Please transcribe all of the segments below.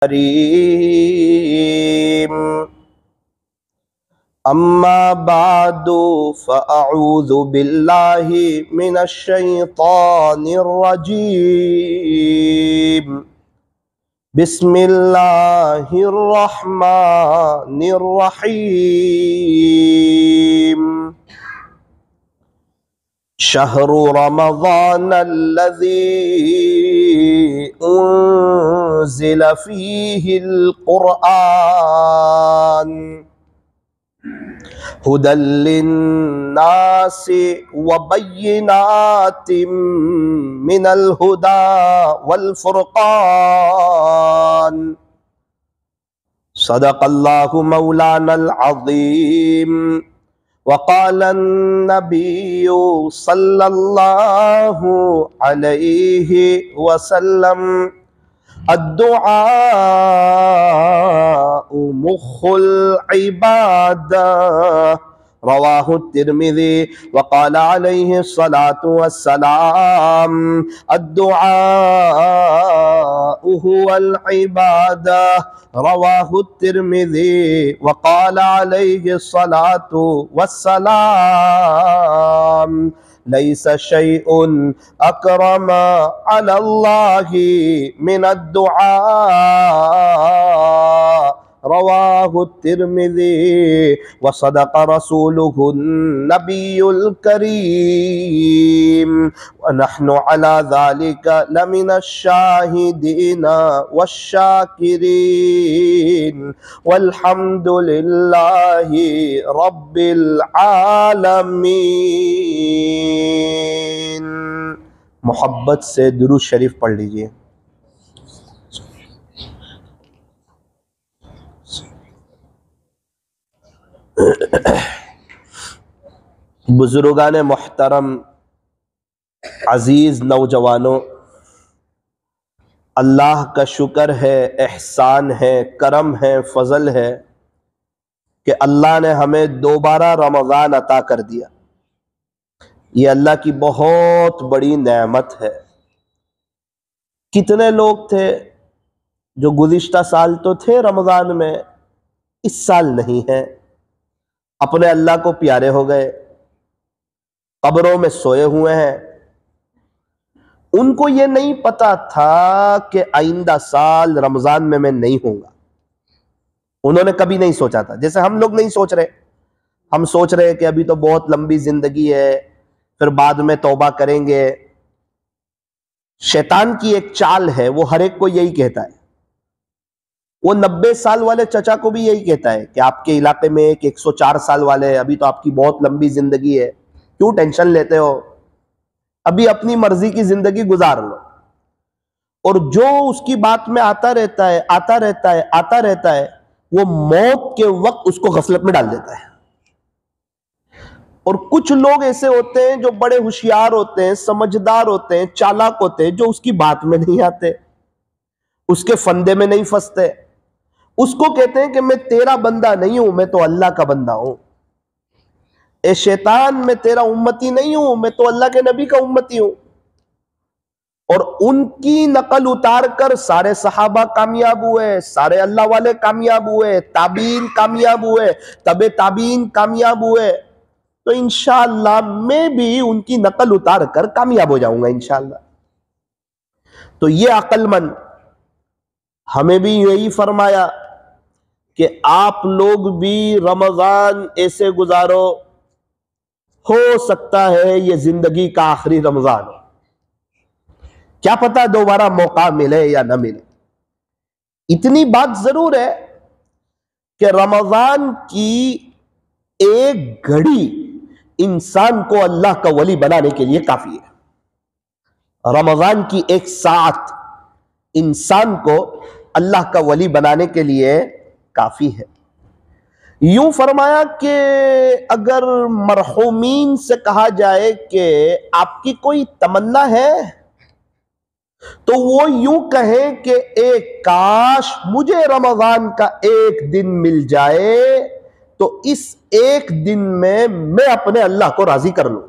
करीम। अम्मा बादु फ़अऊज़ु बिल्लाहि मिनश शैतानिर रजीम। बिस्मिल्लाहिर रहमानिर रहीम। शहरु रमज़ानल्लज़ी उन्ज़िल फ़ीहिल क़ुरआन हुदल लिन्नासि व बय्यिनातिम मिनल हुदा वल फ़ुरक़ान। सदक़ल्लाहु मौलानल अज़ीम। वक़ालन नबिय्यु सल्लल्लाहु अलैहि वसल्लम अद्दुआउ मुख़्खुल इबादा। रवाहु तिर्मिज़ी। वक़ाल अलैहि सलातु वस्सलाम अद्दुआउ हुवल इबादा। रवाहु तिर्मिज़ी। वक़ाल अलैहि सलातु वस्सलाम लैसा शैउन अकरम अलल्लाहि मिनद्दुआ। रवाहु तिर्मिज़ी। व सदक़ रसूलुहुन नबियुल करीम। व नहनु अला ज़ालिका लमिनश शाहिदीना वश्शाकिरीन वल्हम्दुलिल्लाहि रब्बिल आलमीन। मोहब्बत से दुरूद शरीफ पढ़ लीजिए। बुजुर्गान मोहतरम, अजीज नौजवानों, अल्लाह का शुक्र है, एहसान है, करम है, फजल है कि अल्लाह ने हमें दोबारा रमज़ान अता कर दिया। ये अल्लाह की बहुत बड़ी नेमत है। कितने लोग थे जो गुज़िश्ता साल तो थे रमज़ान में, इस साल नहीं है, अपने अल्लाह को प्यारे हो गए, कब्रों में सोए हुए हैं। उनको ये नहीं पता था कि आइंदा साल रमज़ान में मैं नहीं होऊंगा। उन्होंने कभी नहीं सोचा था, जैसे हम लोग नहीं सोच रहे। हम सोच रहे कि अभी तो बहुत लंबी जिंदगी है, फिर बाद में तौबा करेंगे। शैतान की एक चाल है, वो हर एक को यही कहता है। वो 90 साल वाले चचा को भी यही कहता है कि आपके इलाके में एक 104 साल वाले हैं, अभी तो आपकी बहुत लंबी जिंदगी है, क्यों टेंशन लेते हो, अभी अपनी मर्जी की जिंदगी गुजार लो। और जो उसकी बात में आता रहता है, आता रहता है, आता रहता है, वो मौत के वक्त उसको गफलत में डाल देता है। और कुछ लोग ऐसे होते हैं जो बड़े होशियार होते हैं, समझदार होते हैं, चालाक होते हैं, जो उसकी बात में नहीं आते, उसके फंदे में नहीं फंसते। उसको कहते हैं कि मैं तेरा बंदा नहीं हूं, मैं तो अल्लाह का बंदा हूं। ए शैतान, मैं तेरा उम्मती नहीं हूं, मैं तो अल्लाह के नबी का उम्मती हूं। और उनकी नकल उतार कर सारे सहाबा कामयाब हुए, सारे अल्लाह वाले कामयाब हुए, ताबीन कामयाब हुए, तबे ताबीन कामयाब हुए। तो इंशाअल्लाह मैं भी उनकी नकल उतार कर कामयाब हो जाऊंगा इंशाअल्लाह। तो ये अक्लमंद हमें भी यही फरमाया कि आप लोग भी रमजान ऐसे गुजारो, हो सकता है ये जिंदगी का आखिरी रमजान हो, क्या पता दोबारा मौका मिले या ना मिले। इतनी बात जरूर है कि रमजान की एक घड़ी इंसान को अल्लाह का वली बनाने के लिए काफी है। रमजान की एक साथ इंसान को अल्लाह का वली बनाने के लिए काफी है। यूं फरमाया कि अगर मरहूमीन से कहा जाए कि आपकी कोई तमन्ना है, तो वो यूं कहें कि एक काश मुझे रमजान का एक दिन मिल जाए, तो इस एक दिन में मैं अपने अल्लाह को राजी कर लूं।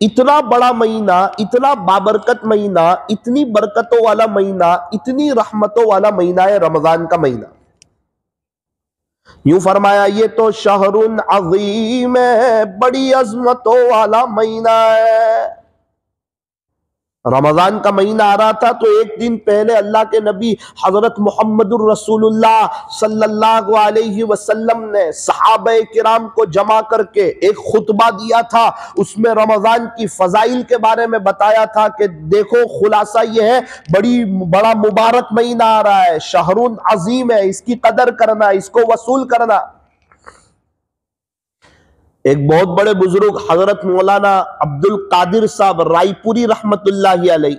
इतना बड़ा महीना, इतना बाबरकत महीना, इतनी बरकतों वाला महीना, इतनी रहमतों वाला महीना है रमजान का महीना। यूं फरमाया ये तो शहरुन अज़ीम है, बड़ी अजमतों वाला महीना है। रमजान का महीना आ रहा था तो एक दिन पहले अल्लाह के नबी हजरत मोहम्मदुर रसूलुल्लाह सल्लल्लाहु अलैहि वसल्लम ने सहाबा किराम को जमा करके एक खुतबा दिया था। उसमें रमजान की फजाइल के बारे में बताया था कि देखो खुलासा ये है, बड़ा मुबारक महीना आ रहा है, शहरुन अजीम है, इसकी कदर करना, इसको वसूल करना। एक बहुत बड़े बुजुर्ग हजरत मौलाना अब्दुल कादिर साहब रायपुरी रहमतुल्लाहि अलैह,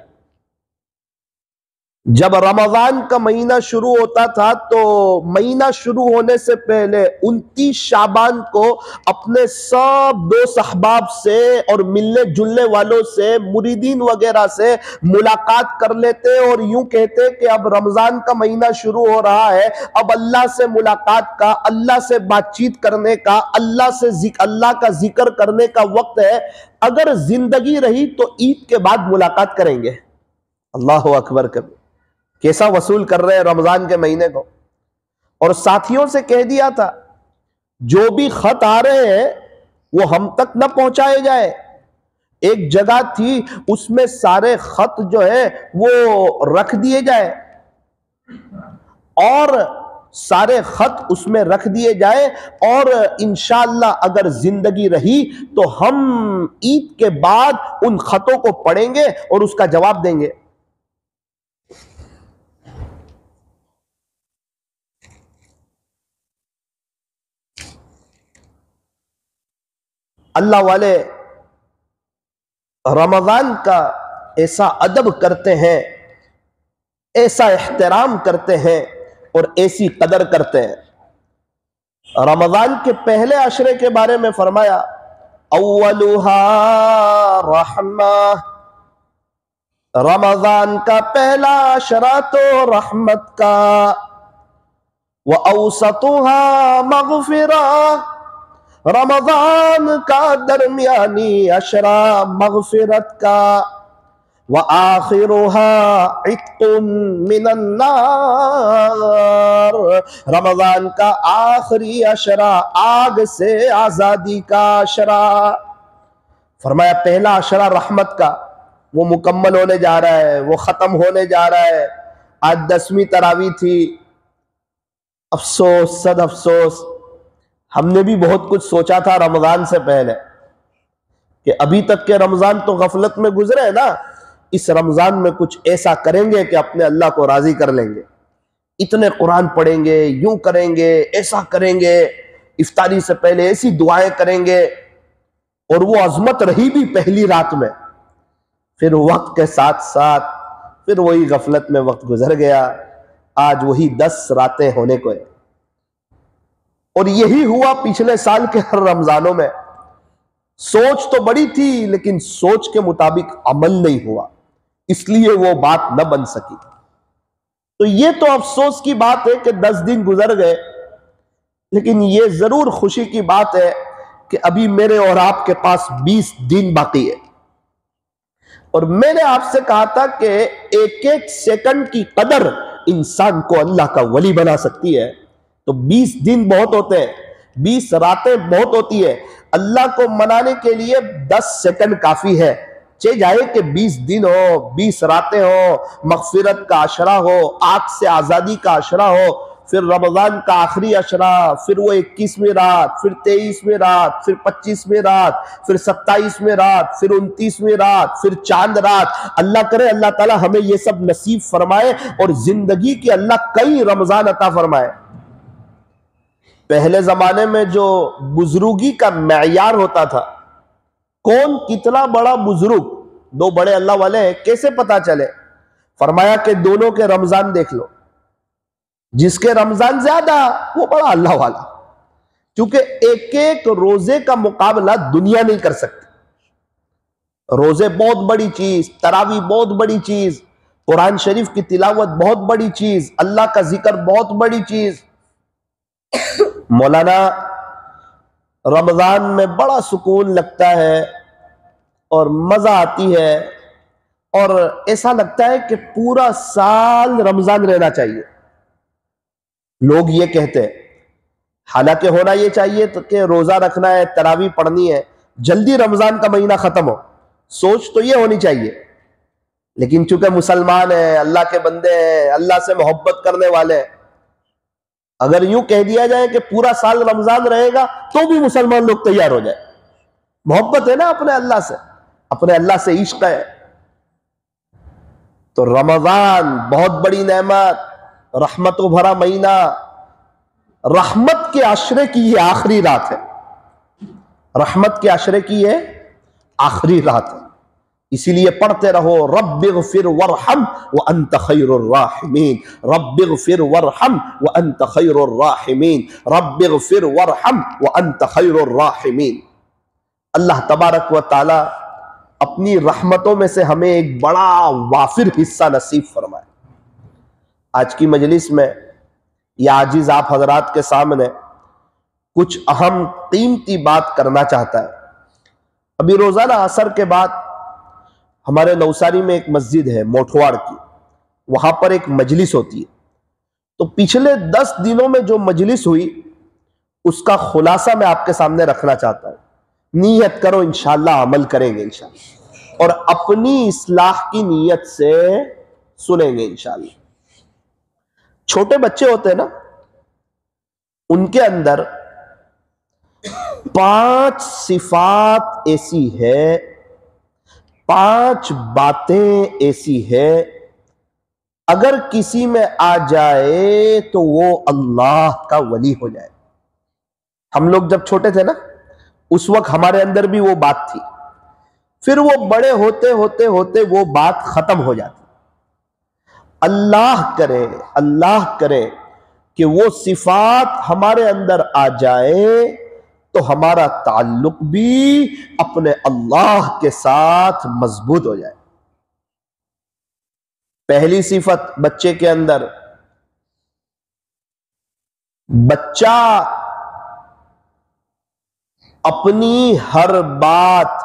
जब रमजान का महीना शुरू होता था तो महीना शुरू होने से पहले 29 शाबान को अपने सब दोस्त अहबाब से और मिलने जुलने वालों से, मुरीदीन वगैरह से मुलाकात कर लेते और यूं कहते कि अब रमजान का महीना शुरू हो रहा है, अब अल्लाह से मुलाकात का, अल्लाह से बातचीत करने का, अल्लाह का जिक्र करने का वक्त है। अगर जिंदगी रही तो ईद के बाद मुलाकात करेंगे। अल्लाह अकबर कभी कैसा वसूल कर रहे हैं रमजान के महीने को। और साथियों से कह दिया था जो भी खत आ रहे हैं वो हम तक न पहुंचाए जाए। एक जगह थी उसमें सारे खत जो है वो रख दिए जाए और सारे खत उसमें रख दिए जाए और इंशाअल्लाह अगर जिंदगी रही तो हम ईद के बाद उन खतों को पढ़ेंगे और उसका जवाब देंगे। अल्लाह वाले रमजान का ऐसा अदब करते हैं, ऐसा एहतराम करते हैं और ऐसी कदर करते हैं। रमजान के पहले अशरे के बारे में फरमाया अव्वलुहा रहमा, रमजान का पहला अशरा तो रहमत का, व औसतुहा मगफिरा, रमजान का दरमियानी अशरा मगफिरत का, व आखिरुहा इत्कुम मिनन नार, रमजान का आखिरी अशरा आग से आजादी का अशरा। फरमाया पहला अशरा रहमत का वो मुकम्मल होने जा रहा है, वो खत्म होने जा रहा है। आज 10वीं तरावी थी। अफसोस, सद अफसोस, हमने भी बहुत कुछ सोचा था रमजान से पहले कि अभी तक के रमजान तो गफलत में गुजरे हैं ना, इस रमजान में कुछ ऐसा करेंगे कि अपने अल्लाह को राजी कर लेंगे, इतने कुरान पढ़ेंगे, यूं करेंगे, ऐसा करेंगे, इफ्तारी से पहले ऐसी दुआएं करेंगे। और वो अजमत रही भी पहली रात में, फिर वक्त के साथ साथ फिर वही गफलत में वक्त गुजर गया। आज वही 10 रातें होने को है और यही हुआ पिछले साल के हर रमजानों में। सोच तो बड़ी थी लेकिन सोच के मुताबिक अमल नहीं हुआ, इसलिए वो बात न बन सकी। तो ये तो अफसोस की बात है कि 10 दिन गुजर गए, लेकिन ये जरूर खुशी की बात है कि अभी मेरे और आपके पास 20 दिन बाकी है। और मैंने आपसे कहा था कि एक एक सेकंड की कदर इंसान को अल्लाह का वली बना सकती है। तो 20 दिन बहुत होते हैं, 20 रातें बहुत होती है। अल्लाह को मनाने के लिए 10 सेकंड काफी है। चाहे जाए कि 20 दिन हो, 20 रातें हो, मगफिरत का अशरा हो, आग से आजादी का अशरा हो, फिर रमजान का आखिरी अशरा, फिर वो 21वीं रात, फिर 23वीं रात, फिर 25वीं रात, फिर 27वीं रात, फिर 29वीं रात, फिर चांद रात। अल्लाह करे अल्लाह ताला हमें ये सब नसीब फरमाए और जिंदगी की अल्लाह कई रमजान अता फरमाए। पहले जमाने में जो बुजुर्गी का मैयार होता था, कौन कितना बड़ा बुजुर्ग, 2 बड़े अल्लाह वाले हैं, कैसे पता चले? फरमाया कि दोनों के रमजान देख लो, जिसके रमजान ज्यादा वो बड़ा अल्लाह वाला, क्योंकि एक एक रोजे का मुकाबला दुनिया नहीं कर सकती। रोजे बहुत बड़ी चीज, तरावी बहुत बड़ी चीज, कुरान शरीफ की तिलावत बहुत बड़ी चीज, अल्लाह का जिक्र बहुत बड़ी चीज। मौलाना रमजान में बड़ा सुकून लगता है और मजा आती है, और ऐसा लगता है कि पूरा साल रमजान रहना चाहिए। लोग ये कहते हैं, हालांकि होना ये चाहिए तो कि रोजा रखना है, तरावी पढ़नी है, जल्दी रमजान का महीना खत्म हो, सोच तो ये होनी चाहिए। लेकिन चूंकि मुसलमान है, अल्लाह के बंदे हैं, अल्लाह से मोहब्बत करने वाले हैं, अगर यूं कह दिया जाए कि पूरा साल रमजान रहेगा तो भी मुसलमान लोग तैयार हो जाए। मोहब्बत है ना अपने अल्लाह से इश्क है। तो रमजान बहुत बड़ी नेमत, रहमतों भरा महीना, रहमत के आशरे की ये आखिरी रात है। रहमत के आशरे की ये आखिरी रात है, इसीलिए पढ़ते रहो, रब्बिग़फिर वरहम व अंत खैरुर राहिमीन, रब्बिग़फिर वरहम व अंत खैरुर राहिमीन, रब्बिग़फिर वरहम व अंत खैरुर राहिमीन। अल्लाह तबारक व ताला अपनी रहमतों में से हमें एक बड़ा वाफिर हिस्सा नसीब फरमाए। आज की मजलिस में या आजिज आप हजरात के सामने कुछ अहम कीमती बात करना चाहता है। अभी रोजाना असर के बाद हमारे नवसारी में एक मस्जिद है मोठवाड़ की, वहां पर एक मजलिस होती है। तो पिछले 10 दिनों में जो मजलिस हुई उसका खुलासा मैं आपके सामने रखना चाहता हूं। नीयत करो, इंशाअल्लाह अमल करेंगे इंशाअल्लाह, और अपनी इस्लाह की नीयत से सुनेंगे इंशाअल्लाह। छोटे बच्चे होते हैं ना, उनके अंदर 5 सिफात ऐसी है, 5 बातें ऐसी है, अगर किसी में आ जाए तो वो अल्लाह का वली हो जाए। हम लोग जब छोटे थे ना, उस वक्त हमारे अंदर भी वो बात थी, फिर वो बड़े होते होते होते वो बात खत्म हो जाती। अल्लाह करे कि वो सिफात हमारे अंदर आ जाए तो हमारा ताल्लुक भी अपने अल्लाह के साथ मजबूत हो जाए। पहली सिफत बच्चे के अंदर, बच्चा अपनी हर बात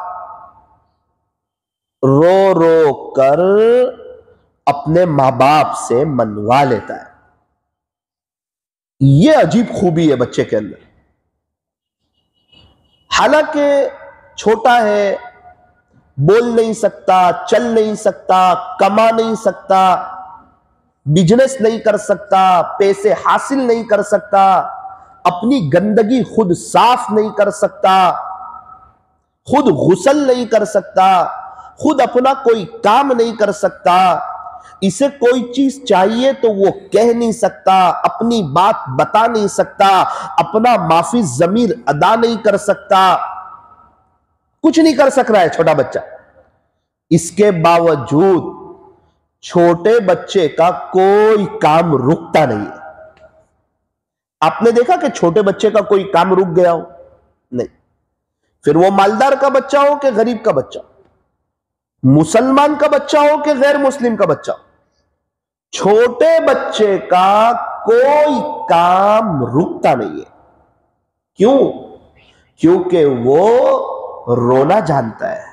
रो रो कर अपने मां बाप से मनवा लेता है। यह अजीब खूबी है बच्चे के अंदर। हालांकि छोटा है, बोल नहीं सकता, चल नहीं सकता, कमा नहीं सकता, बिजनेस नहीं कर सकता, पैसे हासिल नहीं कर सकता, अपनी गंदगी खुद साफ नहीं कर सकता, खुद गुस्ल नहीं कर सकता, खुद अपना कोई काम नहीं कर सकता, इसे कोई चीज चाहिए तो वो कह नहीं सकता, अपनी बात बता नहीं सकता, अपना माफी ज़मीर अदा नहीं कर सकता, कुछ नहीं कर सक रहा है छोटा बच्चा। इसके बावजूद छोटे बच्चे का कोई काम रुकता नहीं है। आपने देखा कि छोटे बच्चे का कोई काम रुक गया हो? नहीं। फिर वो मालदार का बच्चा हो कि गरीब का बच्चा, मुसलमान का बच्चा हो कि गैर मुस्लिम का बच्चा, छोटे बच्चे का कोई काम रुकता नहीं है। क्यों? क्योंकि वो रोना जानता है,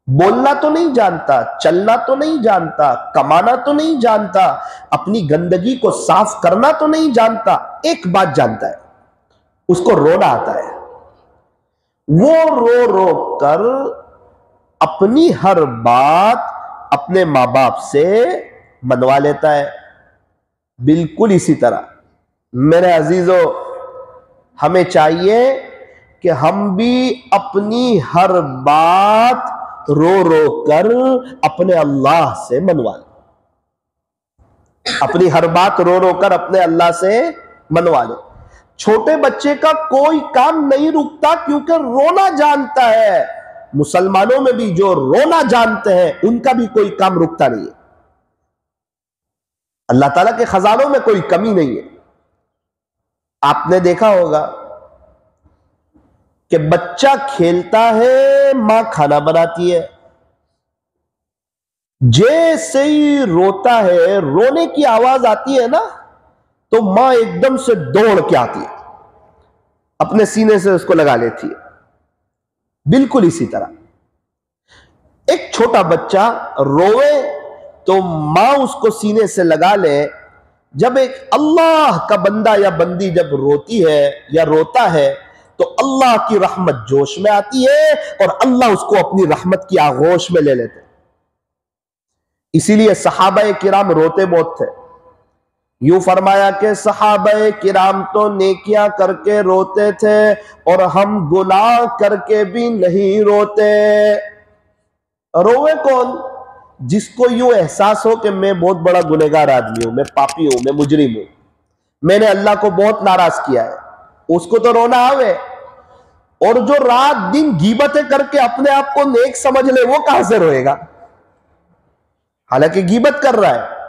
बोलना तो नहीं जानता, चलना तो नहीं जानता, कमाना तो नहीं जानता, अपनी गंदगी को साफ करना तो नहीं जानता। एक बात जानता है, उसको रोना आता है। वो रो रो कर अपनी हर बात अपने मां बाप से मनवा लेता है। बिल्कुल इसी तरह मेरे अजीजों, हमें चाहिए कि हम भी अपनी हर बात रो रो कर अपने अल्लाह से मनवा लें। अपनी हर बात रो रो कर अपने अल्लाह से मनवा लें। छोटे बच्चे का कोई काम नहीं रुकता क्योंकि रोना जानता है। मुसलमानों में भी जो रोना जानते हैं उनका भी कोई काम रुकता नहीं है। अल्लाह ताला के खजानों में कोई कमी नहीं है। आपने देखा होगा कि बच्चा खेलता है, मां खाना बनाती है, जैसे ही रोता है, रोने की आवाज आती है ना, तो मां एकदम से दौड़ के आती है, अपने सीने से उसको लगा लेती है। बिल्कुल इसी तरह एक छोटा बच्चा रोवे तो मां उसको सीने से लगा ले। जब एक अल्लाह का बंदा या बंदी जब रोती है या रोता है तो अल्लाह की रहमत जोश में आती है और अल्लाह उसको अपनी रहमत की आगोश में ले लेते। इसीलिए सहाबाए किराम रोते बहुत थे। यूं फरमाया कि सहाबाए किराम तो नेकियां करके रोते थे और हम गुनाह करके भी नहीं रोते। रोवे कौन? जिसको यूं एहसास हो कि मैं बहुत बड़ा गुनहगार आदमी हूं, मैं पापी हूं, मैं मुजरिम हूं, मैंने अल्लाह को बहुत नाराज किया है, उसको तो रोना आवे। और जो रात दिन गीबतें करके अपने आप को नेक समझ ले, वो कहां से रोएगा? हालांकि गीबत कर रहा है।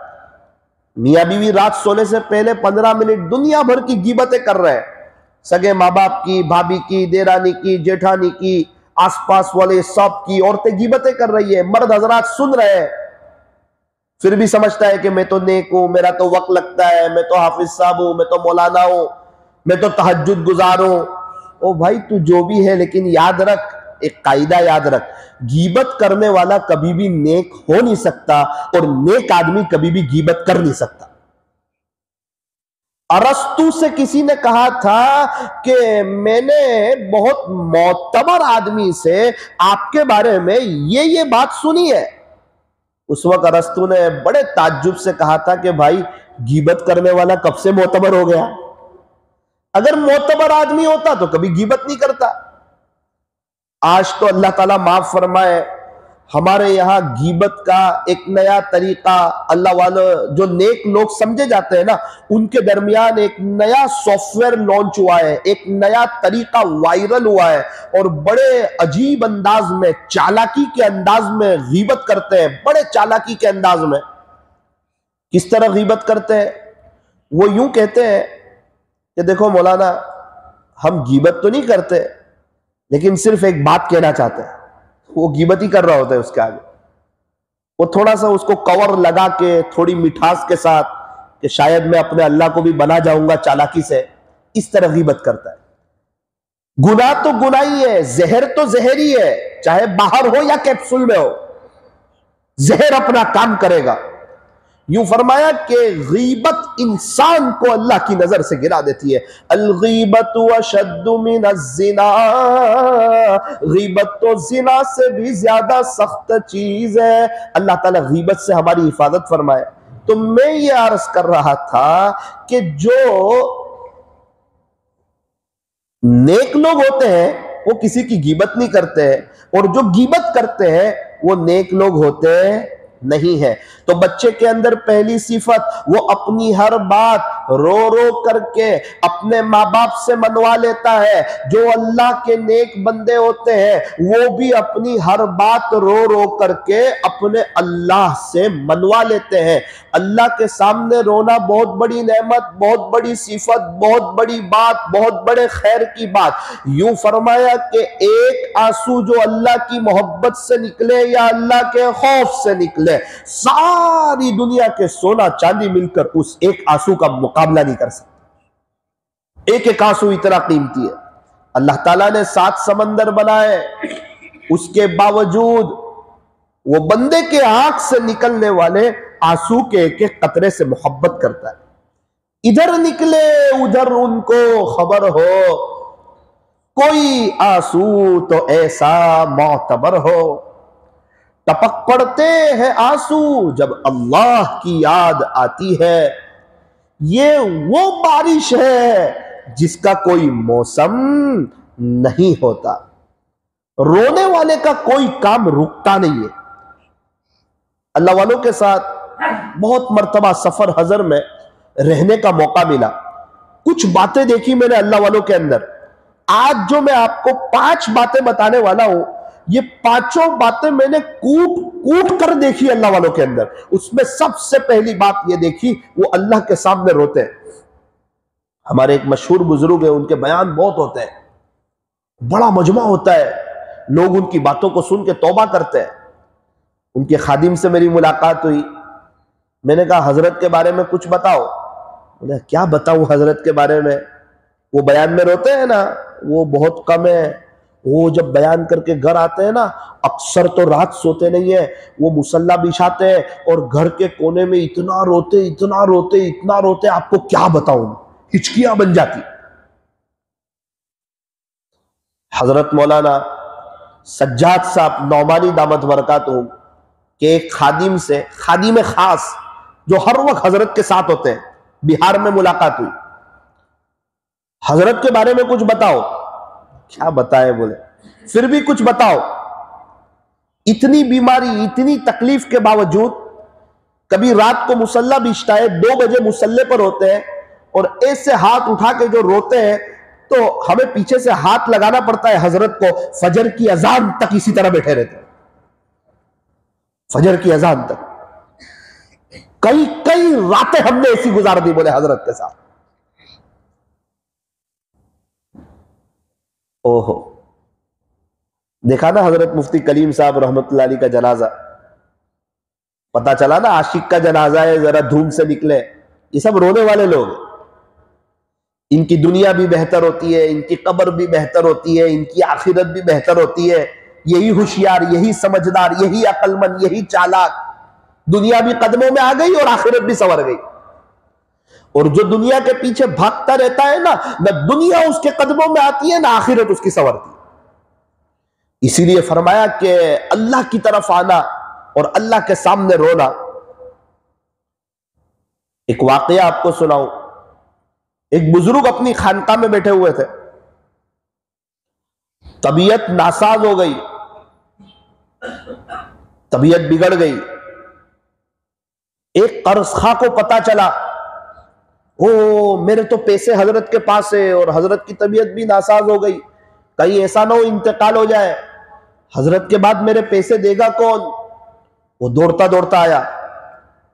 मियां बीवी रात सोने से पहले 15 मिनट दुनिया भर की गीबतें कर रहे हैं, सगे माँ बाप की, भाभी की, देरानी की, जेठानी की, आसपास वाले सब की। औरतें गीबतें कर रही है, मर्द हजरात सुन रहे हैं, फिर भी समझता है कि मैं तो नेक हूं, मेरा तो वक्त लगता है, मैं तो हाफिज साहब हूं, मैं तो मौलाना हूं, मैं तो तहज्जुद गुजार हूं। ओ भाई तू जो भी है, लेकिन याद रख, एक कायदा याद रख, गीबत करने वाला कभी भी नेक हो नहीं सकता और नेक आदमी कभी भी गीबत कर नहीं सकता। अरस्तु से किसी ने कहा था कि मैंने बहुत मोतबर आदमी से आपके बारे में ये बात सुनी है। उस वक्त अरस्तु ने बड़े ताज्जुब से कहा था कि भाई गीबत करने वाला कब से मोतबर हो गया? अगर मोतबर आदमी होता तो कभी गीबत नहीं करता। आज तो अल्लाह ताला माफ फरमाए, हमारे यहां गीबत का एक नया तरीका, अल्लाह वाले जो नेक लोग समझे जाते हैं ना, उनके दरमियान एक नया सॉफ्टवेयर लॉन्च हुआ है, एक नया तरीका वायरल हुआ है और बड़े अजीब अंदाज में, चालाकी के अंदाज में गीबत करते हैं, बड़े चालाकी के अंदाज में। किस तरह गीबत करते हैं? वो यूं कहते हैं कि देखो मौलाना, हम गीबत तो नहीं करते, लेकिन सिर्फ एक बात कहना चाहते हैं। वो गीबत ही कर रहा होता है उसके आगे, वो थोड़ा सा उसको कवर लगा के, थोड़ी मिठास के साथ, कि शायद मैं अपने अल्लाह को भी बना जाऊंगा चालाकी से, इस तरह गीबत करता है। गुनाह तो गुनाह ही है, जहर तो जहर ही है, चाहे बाहर हो या कैप्सूल में हो, जहर अपना काम करेगा। यूं फरमाया कि गीबत इंसान को अल्लाह की नजर से गिरा देती है। अल-गीबतु अशद्दु मिनज़-ज़िना, गीबत तो जिना से भी ज्यादा सख्त चीज है। अल्लाह ताला गीबत से हमारी हिफाजत फरमाए। तो मैं ये अर्ज कर रहा था कि जो नेक लोग होते हैं वो किसी की गीबत नहीं करते हैं, और जो गीबत करते हैं वो नेक लोग होते नहीं है। तो बच्चे के अंदर पहली सिफत, वो अपनी हर बात रो रो करके अपने माँ बाप से मनवा लेता है। जो अल्लाह के नेक बंदे होते हैं वो भी अपनी हर बात रो रो करके अपने अल्लाह से मनवा लेते हैं। अल्लाह के सामने रोना बहुत बड़ी नेमत, बहुत बड़ी सिफत, बहुत बड़ी बात, बहुत बड़े खैर की बात। यूं फरमाया कि एक आंसू जो अल्लाह की मोहब्बत से निकले या अल्लाह के खौफ से निकले, सारी दुनिया के सोना चांदी मिलकर उस एक आंसू का मुकाबला नहीं कर सकते। एक एक आंसू इतना कीमती है। अल्लाह ताला ने 7 समंदर बनाए, उसके बावजूद वो बंदे के आंख से निकलने वाले आंसू के एक एक कतरे से मोहब्बत करता है। इधर निकले उधर उनको खबर हो, कोई आंसू तो ऐसा मोतबर हो। टपक पड़ते हैं आंसू जब अल्लाह की याद आती है। ये वो बारिश है जिसका कोई मौसम नहीं होता। रोने वाले का कोई काम रुकता नहीं है। अल्लाह वालों के साथ बहुत मर्तबा सफर हजर में रहने का मौका मिला। कुछ बातें देखी मैंने अल्लाह वालों के अंदर। आज जो मैं आपको 5 बातें बताने वाला हूं, ये 5 बातें मैंने कूट कूट कर देखी अल्लाह वालों के अंदर। उसमें सबसे पहली बात ये देखी, वो अल्लाह के सामने रोते हैं। हमारे एक मशहूर बुजुर्ग है, उनके बयान बहुत होते हैं, बड़ा मजमा होता है, लोग उनकी बातों को सुन के तौबा करते हैं। उनके खादिम से मेरी मुलाकात हुई, मैंने कहा हजरत के बारे में कुछ बताओ। बोले क्या बताऊं हजरत के बारे में, वो बयान में रोते हैं ना, वो बहुत कम है, वो जब बयान करके घर आते हैं ना, अक्सर तो रात सोते नहीं है, वो मुसल्ला बिछाते हैं और घर के कोने में इतना रोते इतना रोते इतना रोते, आपको क्या बताऊं, हिचकियां बन जाती। हजरत मौलाना सज्जाद साहब नौमानी दामत बरकातुहू के एक खादिम से, खादिम खास जो हर वक्त हजरत के साथ होते हैं, बिहार में मुलाकात हुई। हजरत के बारे में कुछ बताओ। क्या बताए, बोले फिर भी कुछ बताओ। इतनी बीमारी इतनी तकलीफ के बावजूद कभी रात को मुसल्ला बिछता है, 2 बजे मुसल्ले पर होते हैं और ऐसे हाथ उठा के जो रोते हैं तो हमें पीछे से हाथ लगाना पड़ता है हजरत को। फजर की अजान तक इसी तरह बैठे रहते हैं, फजर की अजान तक। कई कई रातें हमने ऐसी गुजार दी, बोले हजरत के साथ। ओहो, देखा ना हजरत मुफ्ती कलीम साहब रहमतुल्लाह अलैह का जनाजा, पता चला ना आशिक का जनाजा है, जरा धूम से निकले। ये सब रोने वाले लोग, इनकी दुनिया भी बेहतर होती है, इनकी कब्र भी बेहतर होती है, इनकी आखिरत भी बेहतर होती है। यही होशियार, यही समझदार, यही अक्लमंद, यही चालाक, दुनिया भी कदमों में आ गई और आखिरत भी संवर गई। और जो दुनिया के पीछे भागता रहता है ना, न दुनिया उसके कदमों में आती है ना आखिरत उसकी संवरती है। इसीलिए फरमाया कि अल्लाह की तरफ आना और अल्लाह के सामने रोना। एक वाकया आपको सुनाऊं। एक बुजुर्ग अपनी खानका में बैठे हुए थे, तबीयत नासाज हो गई, तबीयत बिगड़ गई। एक कर्जखा को पता चला, ओ मेरे तो पैसे हजरत के पास है और हजरत की तबीयत भी नासाज हो गई, कहीं ऐसा ना हो इंतकाल हो जाए, हजरत के बाद मेरे पैसे देगा कौन। वो दौड़ता दौड़ता आया,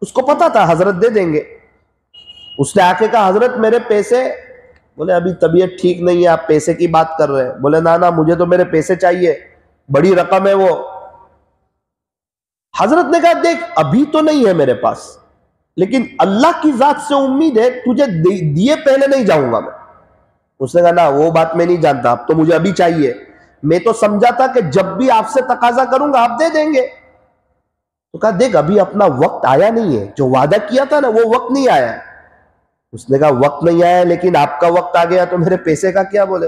उसको पता था हजरत दे देंगे। उसने आके कहा हजरत मेरे पैसे। बोले अभी तबीयत ठीक नहीं है, आप पैसे की बात कर रहे हैं। बोले ना ना, मुझे तो मेरे पैसे चाहिए, बड़ी रकम है वो। हजरत ने कहा देख अभी तो नहीं है मेरे पास, लेकिन अल्लाह की जात से उम्मीद है, तुझे दिए पहले नहीं जाऊंगा मैं। उसने कहा ना वो बात मैं नहीं जानता, अब तो मुझे अभी चाहिए। मैं तो समझा था कि जब भी आपसे तकाजा करूंगा आप दे देंगे। तो कहा देख अभी अपना वक्त आया नहीं है, जो वादा किया था ना वो वक्त नहीं आया है। उसने कहा वक्त नहीं आया, लेकिन आपका वक्त आ गया तो मेरे पैसे का क्या। बोले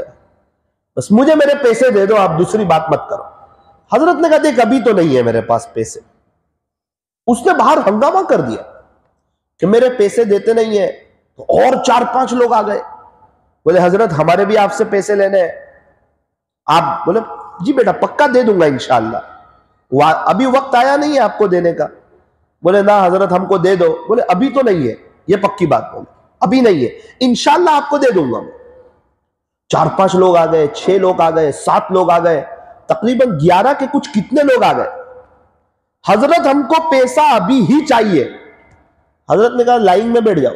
बस मुझे मेरे पैसे दे दो, आप दूसरी बात मत करो। हजरत ने कहा देख अभी तो नहीं है मेरे पास पैसे। उसने बाहर हंगामा कर दिया कि मेरे पैसे देते नहीं है। तो और 4-5 लोग आ गए, बोले हजरत हमारे भी आपसे पैसे लेने हैं। आप बोले जी बेटा पक्का दे दूंगा इंशाअल्लाह, अभी वक्त आया नहीं है आपको देने का। बोले ना हजरत हमको दे दो। बोले अभी तो नहीं है, ये पक्की बात। बोले अभी नहीं है, इंशाअल्लाह आपको दे दूंगा मैं। 4-5 लोग आ गए, 6 लोग आ गए, 7 लोग आ गए, तकरीबन 11 के कुछ कितने लोग आ गए। हजरत हमको पैसा अभी ही चाहिए। हजरत ने कहा लाइन में बैठ जाओ,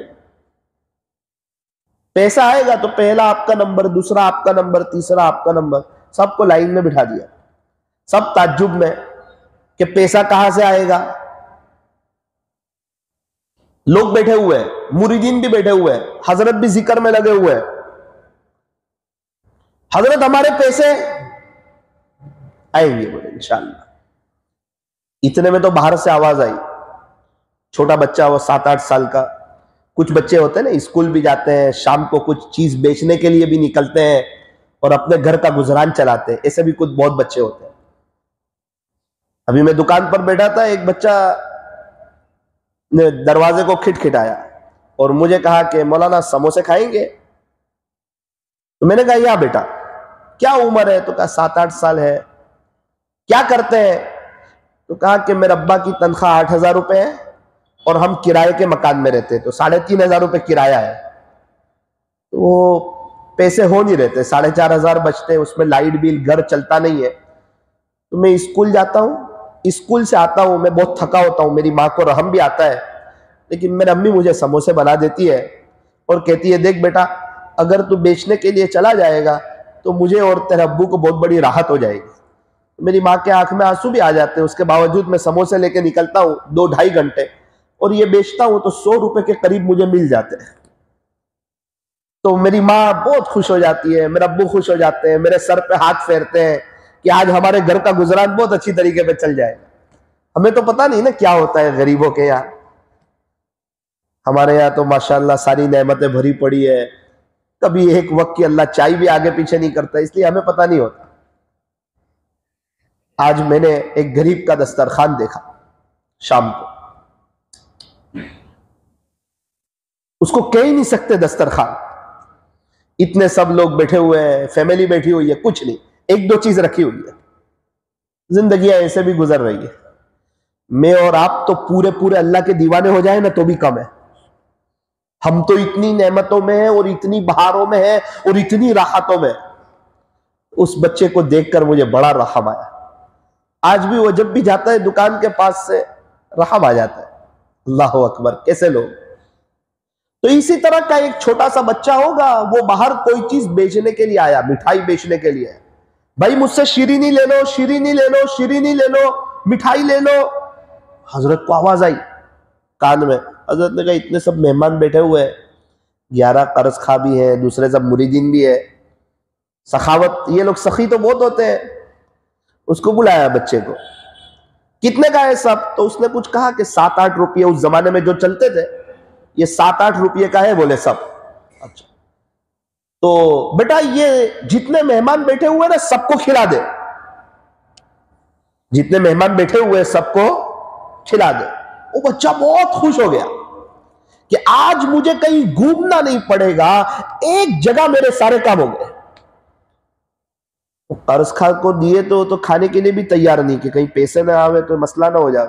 पैसा आएगा तो पहला आपका नंबर, दूसरा आपका नंबर, तीसरा आपका नंबर, सबको लाइन में बिठा दिया। सब ताज्जुब में कि पैसा कहां से आएगा। लोग बैठे हुए हैं, मुरीदीन भी बैठे हुए हैं, हजरत भी जिक्र में लगे हुए हैं। हजरत हमारे पैसे आएंगे, बोले इंशाअल्लाह। इतने में तो बाहर से आवाज आई, छोटा बच्चा वो 7-8 साल का। कुछ बच्चे होते हैं ना स्कूल भी जाते हैं, शाम को कुछ चीज बेचने के लिए भी निकलते हैं और अपने घर का गुजरान चलाते हैं, ऐसे भी कुछ बहुत बच्चे होते हैं। अभी मैं दुकान पर बैठा था, एक बच्चा ने दरवाजे को खिटखिटाया और मुझे कहा कि मौलाना समोसे खाएंगे। तो मैंने कहा या बेटा क्या उम्र है। तो कहा 7-8 साल है। क्या करते हैं। तो कहा कि मेरे अब्बा की तनख्वाह 8,000 रुपए है और हम किराए के मकान में रहते, तो 3,500 रुपए किराया है। तो वो पैसे हो नहीं रहते, 4,500 बचते, उसमें लाइट बिल, घर चलता नहीं है। तो मैं स्कूल जाता हूँ, स्कूल से आता हूँ, मैं बहुत थका होता हूँ, मेरी माँ को रहम भी आता है, लेकिन मेरी अम्मी मुझे समोसे बना देती है और कहती है देख बेटा अगर तू बेचने के लिए चला जाएगा तो मुझे और तेरे अब्बू को बहुत बड़ी राहत हो जाएगी। तो मेरी माँ के आंख में आंसू भी आ जाते हैं, उसके बावजूद मैं समोसे लेके निकलता हूँ 2-2.5 घंटे और ये बेचता हूँ तो 100 रुपए के करीब मुझे मिल जाते हैं। तो मेरी माँ बहुत खुश हो जाती है, मेरे अब्बू खुश हो जाते हैं, मेरे सर पे हाथ फेरते हैं कि आज हमारे घर का गुजरान बहुत अच्छी तरीके पे चल जाएगा। हमें तो पता नहीं ना क्या होता है गरीबों के यहाँ। हमारे यहाँ तो माशाल्लाह सारी नेमतें भरी पड़ी है, कभी एक वक्त की अल्लाह चाय भी आगे पीछे नहीं करता, इसलिए हमें पता नहीं होता। आज मैंने एक गरीब का दस्तरखान देखा शाम को, उसको कह ही नहीं सकते दस्तरखान, इतने सब लोग बैठे हुए हैं, फैमिली बैठी हुई है, कुछ नहीं, एक दो चीज रखी हुई है। जिंदगी ऐसे भी गुजर रही है। मैं और आप तो पूरे पूरे अल्लाह के दीवाने हो जाए ना तो भी कम है। हम तो इतनी नेमतों में है और इतनी बहारों में है और इतनी राहतों में। उस बच्चे को देखकर मुझे बड़ा रहम आया। आज भी वो जब भी जाता है दुकान के पास से रहम आ जाता है। अल्लाह अकबर, कैसे लोग। तो इसी तरह का एक छोटा सा बच्चा होगा, वो बाहर कोई चीज बेचने के लिए आया, मिठाई बेचने के लिए, भाई मुझसे शीरीनी ले लो, शीरीनी ले लो, शीरीनी ले लो, मिठाई ले लो। हजरत को आवाज आई कान में। हजरत ने कहा इतने सब मेहमान बैठे हुए हैं, 11 कर्ज खा भी है, दूसरे सब मुरीदीन भी है, सखावत, ये लोग सखी तो बहुत होते हैं। उसको बुलाया बच्चे को, कितने का है सब? तो उसने कुछ कहा कि 7-8 रुपये, उस जमाने में जो चलते थे ये 7-8 रुपये का है, बोले सब। अच्छा, तो बेटा ये जितने मेहमान बैठे हुए ना सबको खिला दे, जितने मेहमान बैठे हुए सबको खिला दे। वो बच्चा बहुत खुश हो गया कि आज मुझे कहीं घूमना नहीं पड़ेगा, एक जगह मेरे सारे काम हो गए। कर्ज खा को दिए तो खाने के लिए भी तैयार नहीं कि कहीं पैसे ना आवे तो मसला ना हो जाए।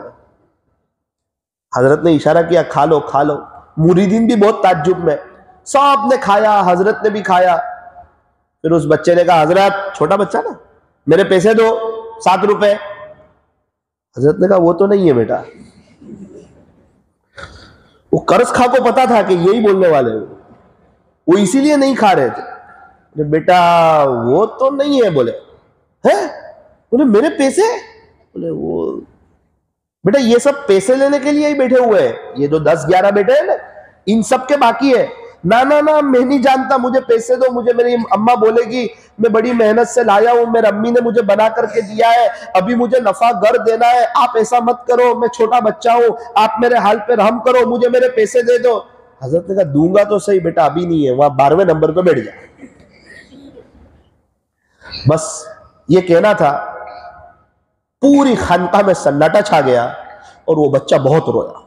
हजरत ने इशारा किया खा लो खा लो। मुरीदीन भी बहुत ताज्जुब में, सब ने खाया, हजरत ने भी खाया। फिर उस बच्चे ने कहा हजरत, छोटा बच्चा ना, मेरे पैसे दो 7 रुपए। हजरत ने कहा वो तो नहीं है बेटा। वो कर्ज खा को पता था कि यही बोलने वाले हैं, वो इसीलिए नहीं खा रहे थे। बेटा वो तो नहीं है। बोले हैं? बोले मेरे पैसे? बोले वो बेटा ये सब पैसे लेने के लिए ही बैठे हुए हैं, ये जो 10-11 बैठे हैं ना, इन सब के बाकी है। ना ना ना, मैं नहीं जानता, मुझे पैसे दो, मुझे मेरी अम्मा बोलेगी मैं बड़ी मेहनत से लाया हूं, मेरी अम्मी ने मुझे बना करके दिया है, अभी मुझे नफा घर देना है, आप ऐसा मत करो, मैं छोटा बच्चा हूं, आप मेरे हाल पे रहम करो, मुझे मेरे पैसे दे दो। हजरत ने कहा दूंगा तो सही बेटा, अभी नहीं है, वहां 12वें नंबर पे बैठ जा। बस ये कहना था, पूरी खानका में सन्नाटा छा गया और वो बच्चा बहुत रोया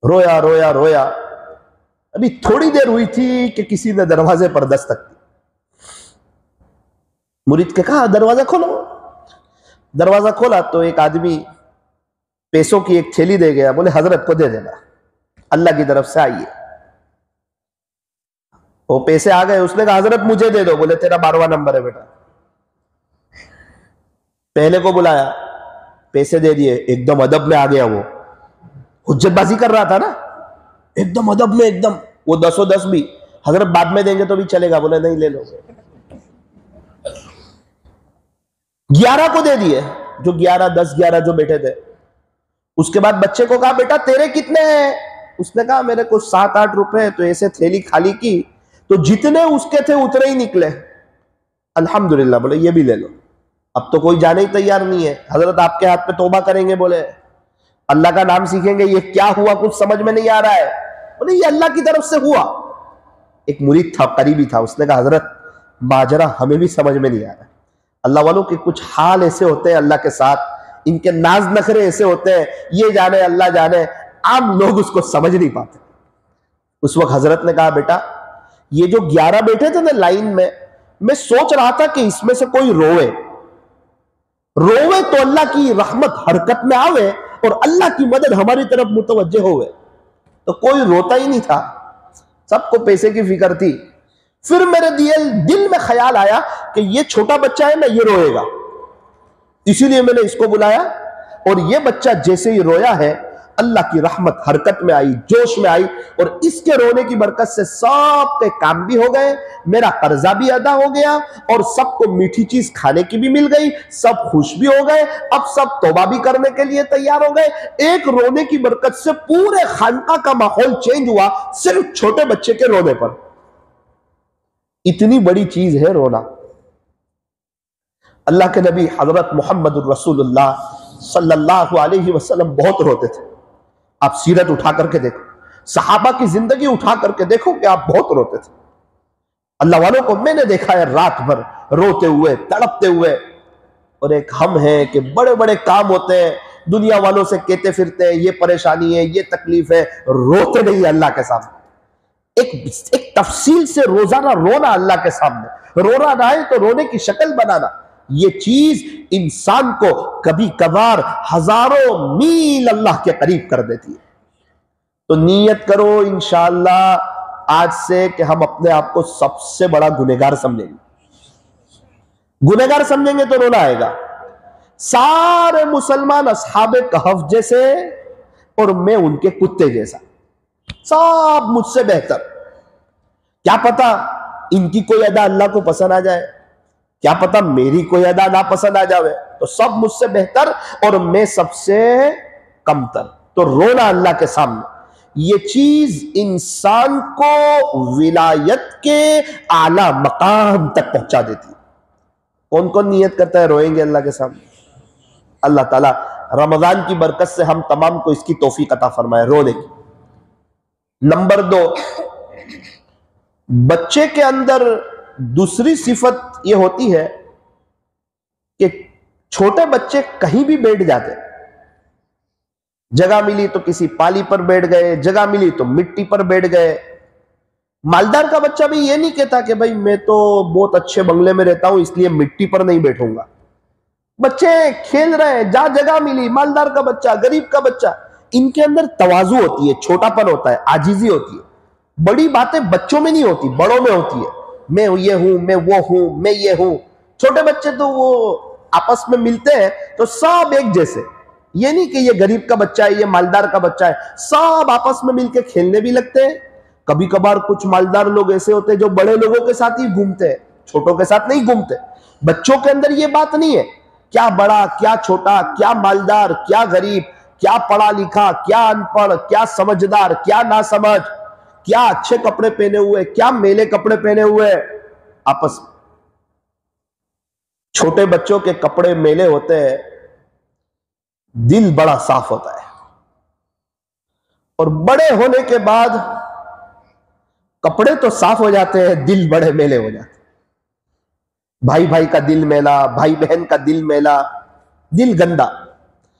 रोया रोया रोया। अभी थोड़ी देर हुई थी कि किसी ने दरवाजे पर दस्तक दी। मुरीद के कहा दरवाजा खोलो। दरवाजा खोला तो एक आदमी पैसों की एक थैली दे गया, बोले हजरत को दे देना, अल्लाह की तरफ से आइए। वो पैसे आ गए, उसने कहा हजरत मुझे दे दो, बोले तेरा 12वां नंबर है बेटा। पहले को बुलाया, पैसे दे दिए, एकदम अदब में आ गया, वो हुज्जतबाजी कर रहा था ना, एकदम अदब में, एकदम वो 10 भी, हजरत बाद में देंगे तो भी चलेगा, बोले नहीं ले लो। 11 को दे दिए, जो 10-11 जो बैठे थे। उसके बाद बच्चे को कहा बेटा तेरे कितने हैं? उसने कहा मेरे कुछ 7-8 रुपए। तो ऐसे थैली खाली की तो जितने उसके थे उतने ही निकले। अल्हम्दुलिल्लाह, बोले ये भी ले लो। अब तो कोई जाने ही तैयार नहीं है। हजरत आपके हाथ पे तौबा करेंगे, बोले अल्लाह का नाम सीखेंगे, ये क्या हुआ कुछ समझ में नहीं आ रहा है। बोले ये अल्लाह की तरफ से हुआ। एक मुरीद था, करीबी था, उसने कहा हजरत माजरा हमें भी समझ में नहीं आ रहा। अल्लाह वालों के कुछ हाल ऐसे होते हैं अल्लाह के साथ, इनके नाज नखरे ऐसे होते हैं, ये जाने अल्लाह जाने, आम लोग उसको समझ नहीं पाते। उस वक्त हजरत ने कहा बेटा ये जो 11 बैठे थे ना लाइन में, मैं सोच रहा था कि इसमें से कोई रोवे रोवे तो अल्लाह की रहमत हरकत में आवे और अल्लाह की मदद हमारी तरफ मुतवज्जे होवे। तो कोई रोता ही नहीं था, सबको पैसे की फिक्र थी। फिर मेरे दिल में ख्याल आया कि ये छोटा बच्चा है ना, ये रोएगा, इसीलिए मैंने इसको बुलाया। और ये बच्चा जैसे ही रोया है, अल्लाह की रहमत हरकत में आई, जोश में आई, और इसके रोने की बरकत से सबके काम भी हो गए, मेरा कर्जा भी अदा हो गया, और सबको मीठी चीज खाने की भी मिल गई, सब खुश भी हो गए, अब सब तौबा भी करने के लिए तैयार हो गए। एक रोने की बरकत से पूरे खानका का माहौल चेंज हुआ, सिर्फ छोटे बच्चे के रोने पर। इतनी बड़ी चीज है रोना। अल्लाह के नबी हजरत मोहम्मद रसूलुल्लाह सल्लल्लाहु अलैहि वसल्लम बहुत रोते थे। आप सीरत उठा करके देखो, सहाबा की जिंदगी उठा करके देखो कि आप बहुत रोते थे। अल्लाह वालों को मैंने देखा है रात भर रोते हुए, तड़पते हुए। और एक हम हैं कि बड़े बड़े काम होते हैं, दुनिया वालों से कहते फिरते हैं ये परेशानी है, ये तकलीफ है, रोते नहीं अल्लाह के सामने। एक तफसील से रोजाना रोना अल्लाह के सामने, रोना ना है तो रोने की शक्ल बनाना, ये चीज इंसान को कभी कभार हजारों मील अल्लाह के करीब कर देती है। तो नियत करो इंशाअल्लाह आज से कि हम अपने आप को सबसे बड़ा गुनहगार समझेंगे। गुनहगार समझेंगे तो रोना आएगा। सारे मुसलमान असहाबे कहफ जैसे और मैं उनके कुत्ते जैसा, सब मुझसे बेहतर। क्या पता इनकी कोई अदा अल्लाह को पसंद आ जाए, क्या पता मेरी कोई अदा ना पसंद आ जाए, तो सब मुझसे बेहतर और मैं सबसे कमतर। तो रोना अल्लाह के सामने ये चीज इंसान को विलायत के आला मकाम तक पहुंचा देती है। कौन कौन नियत करता है रोएंगे अल्लाह के सामने? अल्लाह ताला रमजान की बरकत से हम तमाम को इसकी तौफीक अता फरमाए रोने की। नंबर 2, बच्चे के अंदर दूसरी सिफत यह होती है कि छोटे बच्चे कहीं भी बैठ जाते, जगह मिली तो किसी पाली पर बैठ गए, जगह मिली तो मिट्टी पर बैठ गए। मालदार का बच्चा भी ये नहीं कहता कि भाई मैं तो बहुत अच्छे बंगले में रहता हूं इसलिए मिट्टी पर नहीं बैठूंगा। बच्चे खेल रहे हैं, जहां जगह मिली, मालदार का बच्चा, गरीब का बच्चा, इनके अंदर तवाजु होती है, छोटापन होता है, आजीजी होती है। बड़ी बातें बच्चों में नहीं होती, बड़ों में होती है। मैं ये हूं, मैं वो हूं, मैं ये हूं। छोटे बच्चे तो वो आपस में मिलते हैं तो सब एक जैसे, ये नहीं कि ये गरीब का बच्चा है, ये मालदार का बच्चा है, सब आपस में मिलकर खेलने भी लगते हैं। कभी कभार कुछ मालदार लोग ऐसे होते हैं जो बड़े लोगों के साथ ही घूमते हैं, छोटों के साथ नहीं घूमते। बच्चों के अंदर ये बात नहीं है, क्या बड़ा क्या छोटा, क्या मालदार क्या गरीब, क्या पढ़ा लिखा क्या अनपढ़, क्या समझदार क्या ना समझ, क्या अच्छे कपड़े पहने हुए क्या मेले कपड़े पहने हुए। आपस में छोटे बच्चों के कपड़े मेले होते हैं, दिल बड़ा साफ होता है। और बड़े होने के बाद कपड़े तो साफ हो जाते हैं, दिल बड़े मेले हो जाते हैं। भाई भाई का दिल मेला, भाई बहन का दिल मेला, दिल गंदा,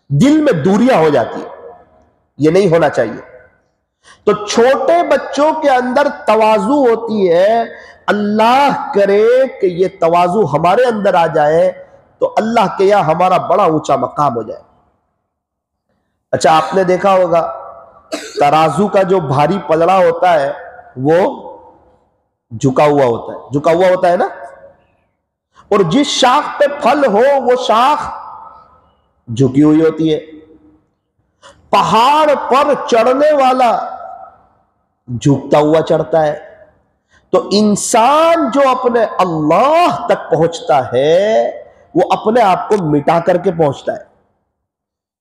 दिल में दूरियां हो जाती है। ये नहीं होना चाहिए। तो छोटे बच्चों के अंदर तवाजु होती है, अल्लाह करे कि ये तवाजु हमारे अंदर आ जाए तो अल्लाह के यहां हमारा बड़ा ऊंचा मकाम हो जाए। अच्छा, आपने देखा होगा तराजू का जो भारी पलड़ा होता है वो झुका हुआ होता है, झुका हुआ होता है ना। और जिस शाख पे फल हो वो शाख झुकी हुई होती है। पहाड़ पर चढ़ने वाला झुकता हुआ चढ़ता है। तो इंसान जो अपने अल्लाह तक पहुंचता है वो अपने आप को मिटा करके पहुंचता है।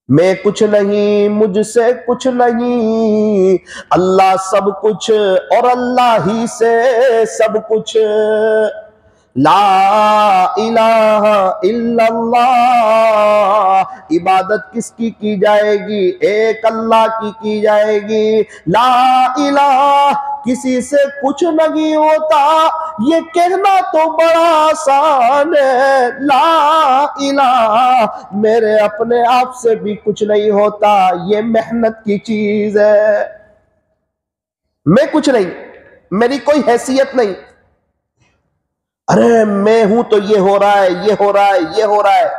मैं कुछ नहीं, मुझसे कुछ नहीं, अल्लाह सब कुछ और अल्लाह ही से सब कुछ। ला इलाहा इल्लल्लाह, इबादत किसकी की जाएगी? एक अल्लाह की जाएगी। ला इलाहा, किसी से कुछ नहीं होता, ये कहना तो बड़ा आसान है। ला इलाहा, मेरे अपने आप से भी कुछ नहीं होता, ये मेहनत की चीज है। मैं कुछ नहीं, मेरी कोई हैसियत नहीं। अरे मैं हूं तो ये हो रहा है, ये हो रहा है, ये हो रहा है।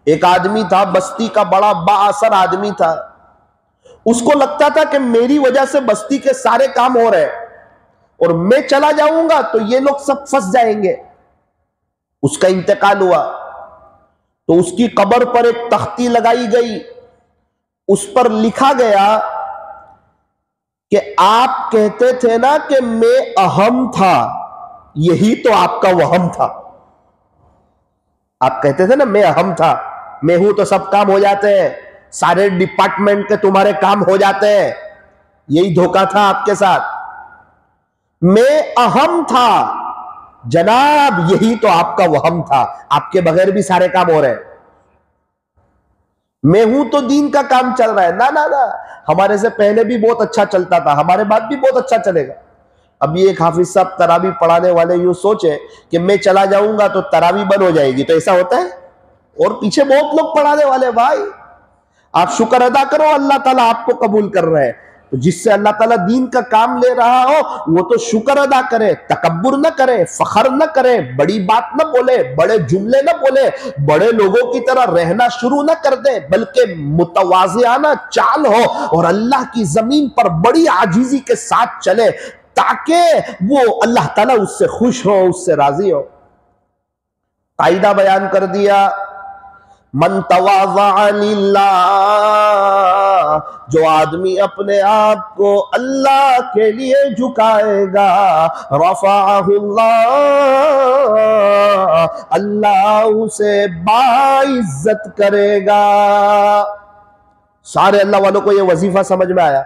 एक आदमी था, बस्ती का बड़ा बाअसर आदमी था। उसको लगता था कि मेरी वजह से बस्ती के सारे काम हो रहे हैं और मैं चला जाऊंगा तो ये लोग सब फंस जाएंगे। उसका इंतकाल हुआ तो उसकी कब्र पर एक तख्ती लगाई गई, उस पर लिखा गया कि आप कहते थे ना कि मैं अहम था, यही तो आपका वहम था। आप कहते थे ना मैं अहम था, मैं हूं तो सब काम हो जाते हैं, सारे डिपार्टमेंट के तुम्हारे काम हो जाते हैं, यही धोखा था आपके साथ। मैं अहम था जनाब, यही तो आपका वहम था, आपके बगैर भी सारे काम हो रहे हैं। मैं हूं तो दीन का काम चल रहा है। ना ना ना, हमारे से पहले भी बहुत अच्छा चलता था, हमारे बाद भी बहुत अच्छा चलेगा। अभी एक हाफिज साहब तरावी पढ़ाने वाले यूं सोचे कि मैं चला जाऊंगा तो तरावी बंद हो जाएगी, तो ऐसा होता है? और पीछे बहुत लोग पढ़ाने वाले। भाई आप शुक्र अदा करो, अल्लाह ताला आपको कबूल कर रहे हैं। तो जिससे अल्लाह ताला दीन का काम ले रहा हो वो तो शुक्र अदा करे, तकब्बुर न करे, फखर न करे, बड़ी बात न बोले, बड़े जुमले न बोले, बड़े लोगों की तरह रहना शुरू न कर दे, बल्कि मुतवाज़ियाना चाल हो और अल्लाह की जमीन पर बड़ी आजीजी के साथ चले, ताकि वो अल्लाह ताला उससे खुश हो, उससे राजी हो। कायदा बयान कर दिया, मन तवाज़ा लिल्लाह, जो आदमी अपने आप को अल्लाह के लिए झुकाएगा, रफ़अहुल्लाह, अल्लाह उसे बाइज्जत करेगा। सारे अल्लाह वालों को यह वजीफा समझ में आया?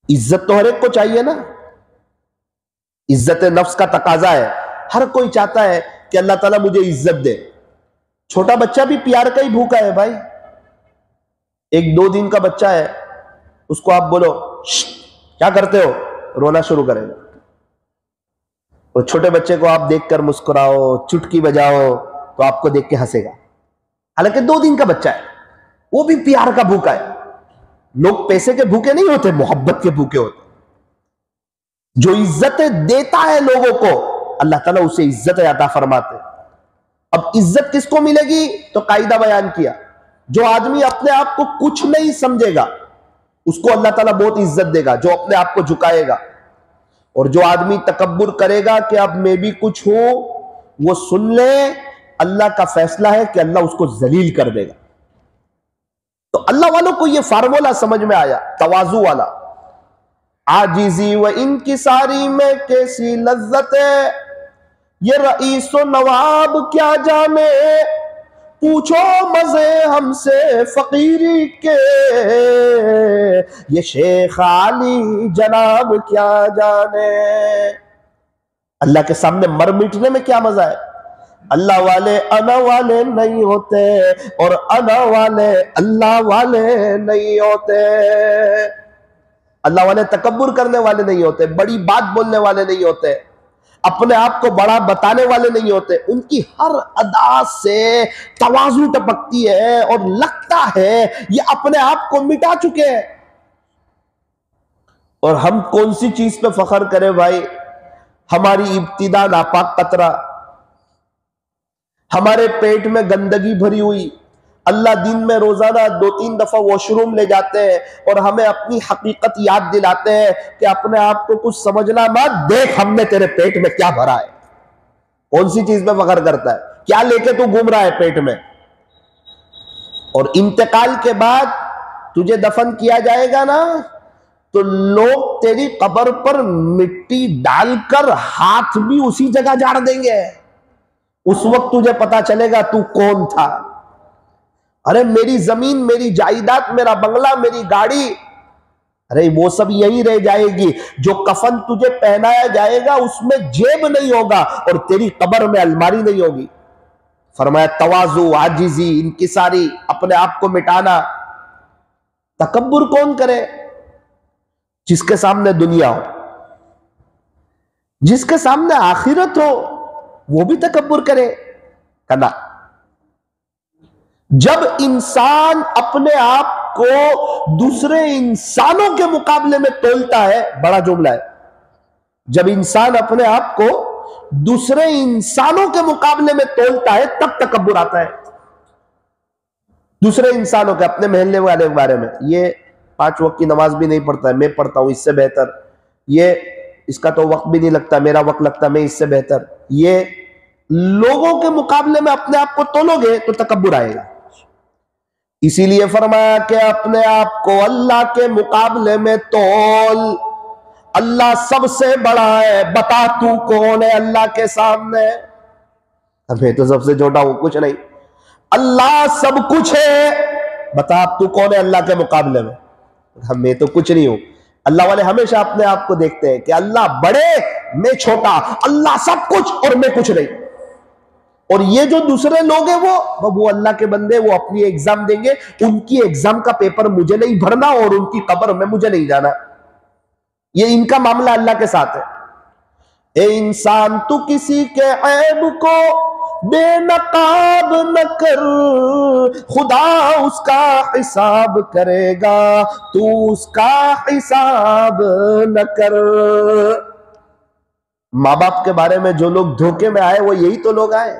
इज्जत तो हर एक को चाहिए ना, इज्जत नफ्स का तकाजा है। हर कोई चाहता है कि अल्लाह ताला मुझे इज्जत दे। छोटा बच्चा भी प्यार का ही भूखा है भाई। एक 2 दिन का बच्चा है, उसको आप बोलो क्या करते हो, रोना शुरू करेगा। और छोटे बच्चे को आप देखकर मुस्कुराओ, चुटकी बजाओ, तो आपको देख के हंसेगा। हालांकि 2 दिन का बच्चा है, वो भी प्यार का भूखा है। लोग पैसे के भूखे नहीं होते, मोहब्बत के भूखे होते। जो इज्जतें देता है लोगों को, अल्लाह ताला उसे इज्जत अता फरमाते। अब इज्जत किसको मिलेगी? तो कायदा बयान किया, जो आदमी अपने आप को कुछ नहीं समझेगा उसको अल्लाह ताला बहुत इज्जत देगा, जो अपने आप को झुकाएगा। और जो आदमी तकब्बुर करेगा कि अब मैं भी कुछ हूं, वो सुन ले, अल्लाह का फैसला है कि अल्लाह उसको जलील कर देगा। तो अल्लाह वालों को यह फार्मूला समझ में आया, तवाजु वाला। आजिजी व इनकिसारी में कैसी लज्जत है, ये रईस व नवाब क्या जाने, पूछो मजे हमसे फकीरी के, ये शेख आली जनाब क्या जाने। अल्लाह के सामने मर मिटने में क्या मजा है? अल्लाह वाले अना वाले नहीं होते और अना वाले अल्लाह वाले नहीं होते। अल्लाह वाले तकब्बुर करने वाले नहीं होते, बड़ी बात बोलने वाले नहीं होते, अपने आप को बड़ा बताने वाले नहीं होते। उनकी हर अदा से तवाज़ु टपकती है और लगता है ये अपने आप को मिटा चुके हैं। और हम कौन सी चीज पे फख्र करें भाई? हमारी इब्तिदा नापाक कतरा, हमारे पेट में गंदगी भरी हुई। अल्लाह दिन में रोजाना 2-3 दफा वॉशरूम ले जाते हैं और हमें अपनी हकीकत याद दिलाते हैं कि अपने आप को कुछ समझना मत, देख हमने तेरे पेट में क्या भरा है। कौन सी चीज में फख्र करता है? क्या लेके तू घूम रहा है पेट में? और इंतकाल के बाद तुझे दफन किया जाएगा ना, तो लोग तेरी कब्र पर मिट्टी डालकर हाथ भी उसी जगह जाड़ देंगे। उस वक्त तुझे पता चलेगा तू कौन था। अरे मेरी जमीन, मेरी जायदाद, मेरा बंगला, मेरी गाड़ी, अरे वो सब यहीं रह जाएगी। जो कफन तुझे पहनाया जाएगा उसमें जेब नहीं होगा और तेरी कब्र में अलमारी नहीं होगी। फरमाया तवाजु, आजिजी, इनकिसारी, अपने आप को मिटाना। तकब्बुर कौन करे? जिसके सामने दुनिया हो, जिसके सामने आखिरत हो, वो भी तकब्बुर करे करना। जब इंसान अपने आप को दूसरे इंसानों के मुकाबले में तोलता है, बड़ा जुमला है, जब इंसान अपने आप को दूसरे इंसानों के मुकाबले में तोलता है तब तकब्बुर आता है। दूसरे इंसानों के, अपने महल्ले वाले के बारे में, ये 5 वक्त की नमाज भी नहीं पढ़ता है, मैं पढ़ता हूं इससे बेहतर, ये इसका तो वक्त भी नहीं लगता, मेरा वक्त लगता है, मैं इससे बेहतर। ये लोगों के मुकाबले में अपने आप को तोलोगे तो तकब्बुर आएगा। इसीलिए फरमाया कि अपने आप को अल्लाह के मुकाबले में तोल। अल्लाह सबसे बड़ा है, बता तू कौन है अल्लाह के सामने? मैं तो सबसे छोटा हूं, कुछ नहीं। अल्लाह सब कुछ है, बता तू कौन है अल्लाह के मुकाबले में? मैं तो कुछ नहीं हूं। अल्लाह वाले हमेशा अपने आप को देखते हैं कि अल्लाह बड़े, मैं छोटा, अल्लाह सब कुछ और मैं कुछ नहीं। और ये जो दूसरे लोग हैं वो अल्लाह के बंदे, वो अपनी एग्जाम देंगे, उनकी एग्जाम का पेपर मुझे नहीं भरना और उनकी कब्र में मुझे नहीं जाना। ये इनका मामला अल्लाह के साथ है। ए इंसान, तू किसी के ऐब को बेनकाब न कर, खुदा उसका हिसाब करेगा, तू उसका हिसाब न कर। माँ बाप के बारे में जो लोग धोखे में आए वो यही तो लोग आए।